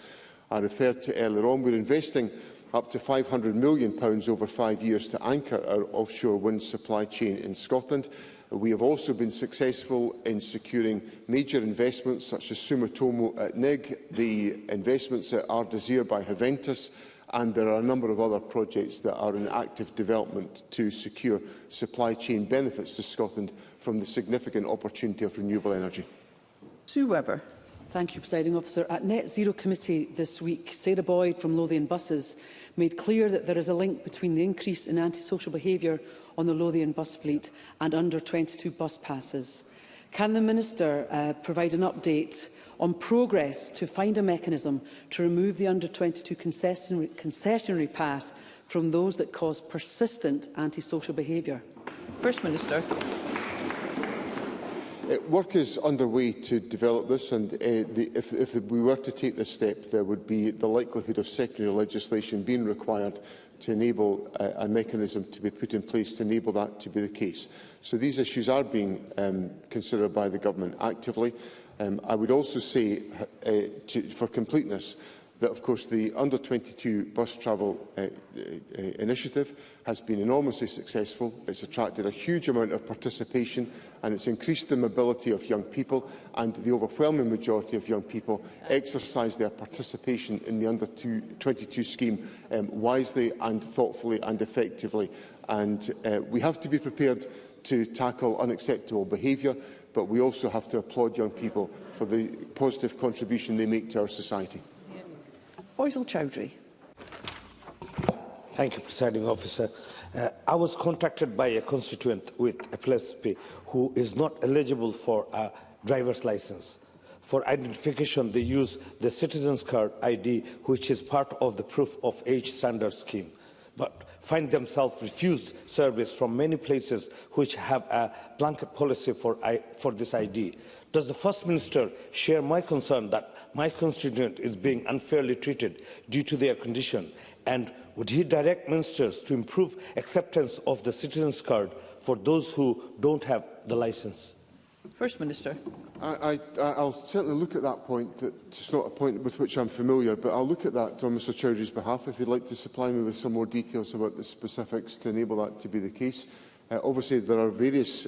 I referred to earlier on. We're investing up to £500 million over 5 years to anchor our offshore wind supply chain in Scotland. We have also been successful in securing major investments such as Sumitomo at NIG, the investments at Ardesir by Haventus, and there are a number of other projects that are in active development to secure supply chain benefits to Scotland from the significant opportunity of renewable energy. Sue Webber. Thank you, Presiding Officer. At Net Zero Committee this week, Sarah Boyd from Lothian Buses made clear that there is a link between the increase in antisocial behaviour on the Lothian bus fleet and under-22 bus passes. Can the Minister provide an update on progress to find a mechanism to remove the under-22 concessionary path from those that cause persistent antisocial behaviour? First Minister. Work is underway to develop this, and if we were to take this step, there would be the likelihood of secondary legislation being required to enable a mechanism to be put in place to enable that to be the case. So these issues are being considered by the Government actively. I would also say, for completeness, that of course the under-22 bus travel initiative has been enormously successful. It's attracted a huge amount of participation and it's increased the mobility of young people, and the overwhelming majority of young people exercise their participation in the under-22 scheme wisely and thoughtfully and effectively. And we have to be prepared to tackle unacceptable behaviour, but we also have to applaud young people for the positive contribution they make to our society. Faisal Chowdhury. Thank you, Presiding Officer. I was contacted by a constituent with epilepsy who is not eligible for a driver's licence. For identification, they use the Citizens Card ID, which is part of the Proof of Age Standard scheme, but find themselves refused service from many places which have a blanket policy for this ID. Does the First Minister share my concern that my constituent is being unfairly treated due to their condition? And would he direct ministers to improve acceptance of the Citizens Card for those who don't have the licence? First Minister. I'll certainly look at that point. It's not a point with which I'm familiar, but I'll look at that on Mr Chowdhury's behalf if you'd like to supply me with some more details about the specifics to enable that to be the case. Obviously, there are various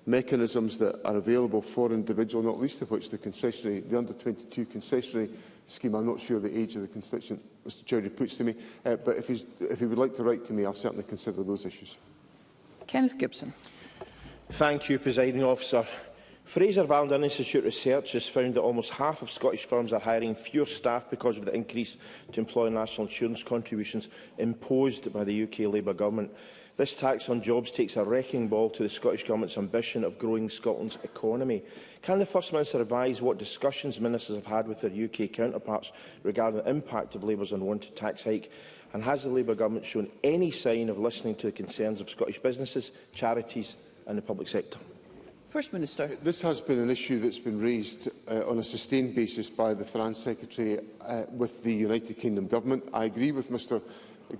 mechanisms that are available for individuals, not least of which the under-22 concessionary scheme. I'm not sure the age of the constituent Mr Chowdhury puts to me, but if he would like to write to me, I'll certainly consider those issues. Kenneth Gibson. Thank you, Presiding Officer. Fraser Valdern Institute research has found that almost half of Scottish firms are hiring fewer staff because of the increase to employer national insurance contributions imposed by the UK Labour Government. This tax on jobs takes a wrecking ball to the Scottish Government's ambition of growing Scotland's economy. Can the First Minister advise what discussions ministers have had with their UK counterparts regarding the impact of Labour's unwanted tax hike? And has the Labour Government shown any sign of listening to the concerns of Scottish businesses, charities and the public sector? First Minister. This has been an issue that's been raised on a sustained basis by the Finance Secretary with the United Kingdom Government. I agree with Mr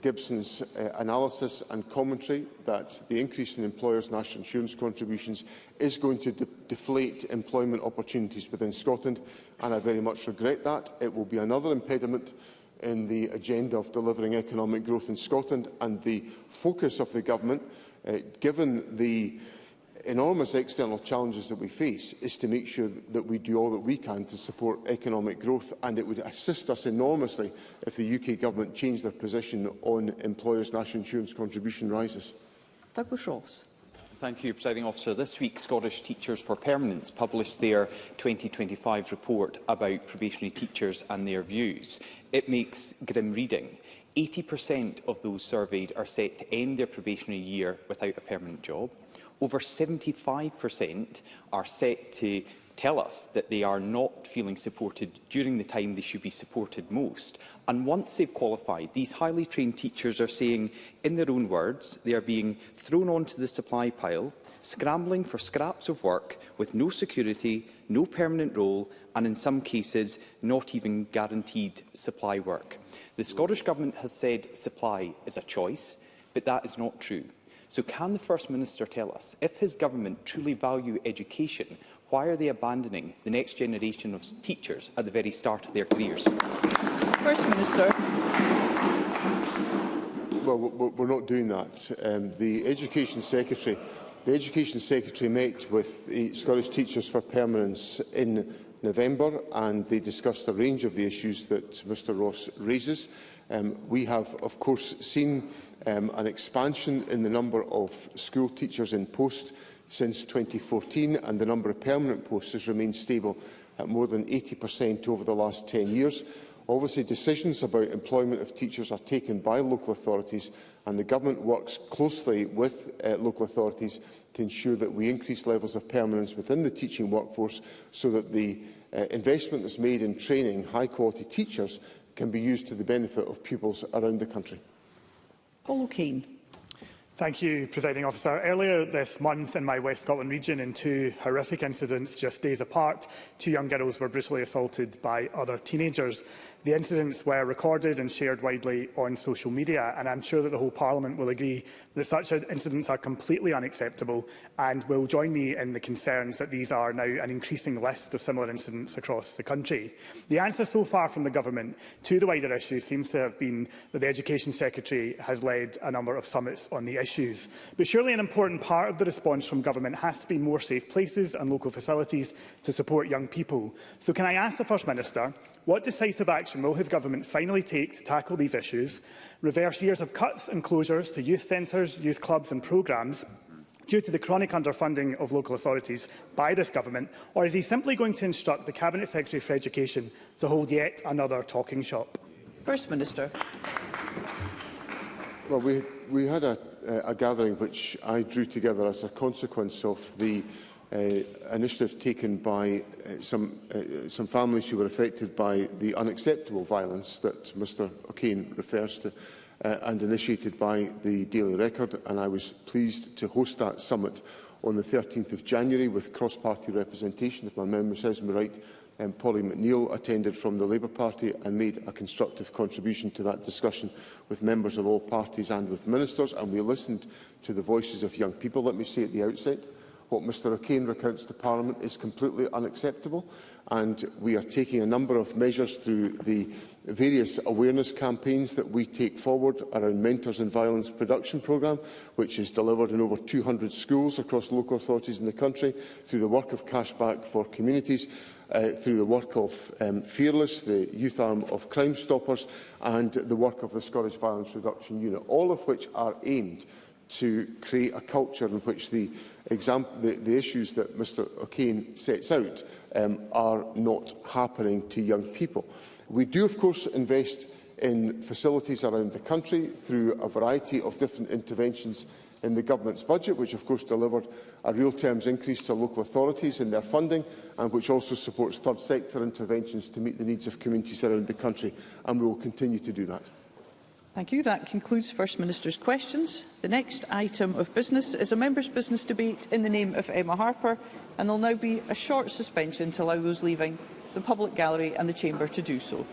Gibson's analysis and commentary that the increase in employers' national insurance contributions is going to deflate employment opportunities within Scotland, and I very much regret that. It will be another impediment in the agenda of delivering economic growth in Scotland, and the focus of the Government, given the enormous external challenges that we face, is to make sure that we do all that we can to support economic growth, and it would assist us enormously if the UK Government changed their position on employers' national insurance contribution rises. Douglas Ross. Thank you, Presiding Officer. This week, Scottish Teachers for Permanence published their 2025 report about probationary teachers and their views. It makes grim reading. 80% of those surveyed are set to end their probationary year without a permanent job. Over 75% are set to tell us that they are not feeling supported during the time they should be supported most. And once they've qualified, these highly trained teachers are saying, in their own words, they are being thrown onto the supply pile, scrambling for scraps of work with no security, no permanent role, and in some cases, not even guaranteed supply work. The Scottish Government has said supply is a choice, but that is not true. So can the First Minister tell us, if his government truly value education, why are they abandoning the next generation of teachers at the very start of their careers? First Minister. Well, we're not doing that. The Education Secretary met with the Scottish Teachers for Permanence in November, and they discussed a range of the issues that Mr Ross raises. We have, of course, seen an expansion in the number of school teachers in post since 2014, and the number of permanent posts has remained stable at more than 80% over the last 10 years. Obviously, decisions about employment of teachers are taken by local authorities, and the Government works closely with local authorities to ensure that we increase levels of permanence within the teaching workforce, so that the investment that's made in training high-quality teachers can be used to the benefit of pupils around the country. Paul O'Kane. Thank you, Presiding Officer. Earlier this month in my West Scotland region, in two horrific incidents just days apart, two young girls were brutally assaulted by other teenagers. The incidents were recorded and shared widely on social media, and I'm sure that the whole Parliament will agree that such incidents are completely unacceptable and will join me in the concerns that these are now an increasing list of similar incidents across the country. The answer so far from the Government to the wider issue seems to have been that the Education Secretary has led a number of summits on the issues. But surely an important part of the response from Government has to be more safe places and local facilities to support young people. So can I ask the First Minister, what decisive action will his Government finally take to tackle these issues, reverse years of cuts and closures to youth centres, youth clubs and programmes due to the chronic underfunding of local authorities by this Government, or is he simply going to instruct the Cabinet Secretary for Education to hold yet another talking shop? First Minister. Well, we had a gathering which I drew together as a consequence of the initiative taken by some families who were affected by the unacceptable violence that Mr O'Kane refers to and initiated by the Daily Record, and I was pleased to host that summit on the 13th of January with cross-party representation. If my memory serves me right, Polly McNeill attended from the Labour Party and made a constructive contribution to that discussion with members of all parties and with ministers, and we listened to the voices of young people. Let me say at the outset, what Mr O'Kane recounts to Parliament is completely unacceptable, and we are taking a number of measures through the various awareness campaigns that we take forward around Mentors in Violence Production Programme, which is delivered in over 200 schools across local authorities in the country, through the work of Cashback for Communities, through the work of Fearless, the youth arm of Crime Stoppers, and the work of the Scottish Violence Reduction Unit, all of which are aimed to create a culture in which the issues that Mr O'Kane sets out are not happening to young people. We do, of course, invest in facilities around the country through a variety of different interventions in the Government's budget, which of course delivered a real terms increase to local authorities in their funding, and which also supports third sector interventions to meet the needs of communities around the country, and we will continue to do that. Thank you. That concludes First Minister's questions. The next item of business is a member's business debate in the name of Emma Harper, and there will now be a short suspension to allow those leaving the public gallery and the chamber to do so.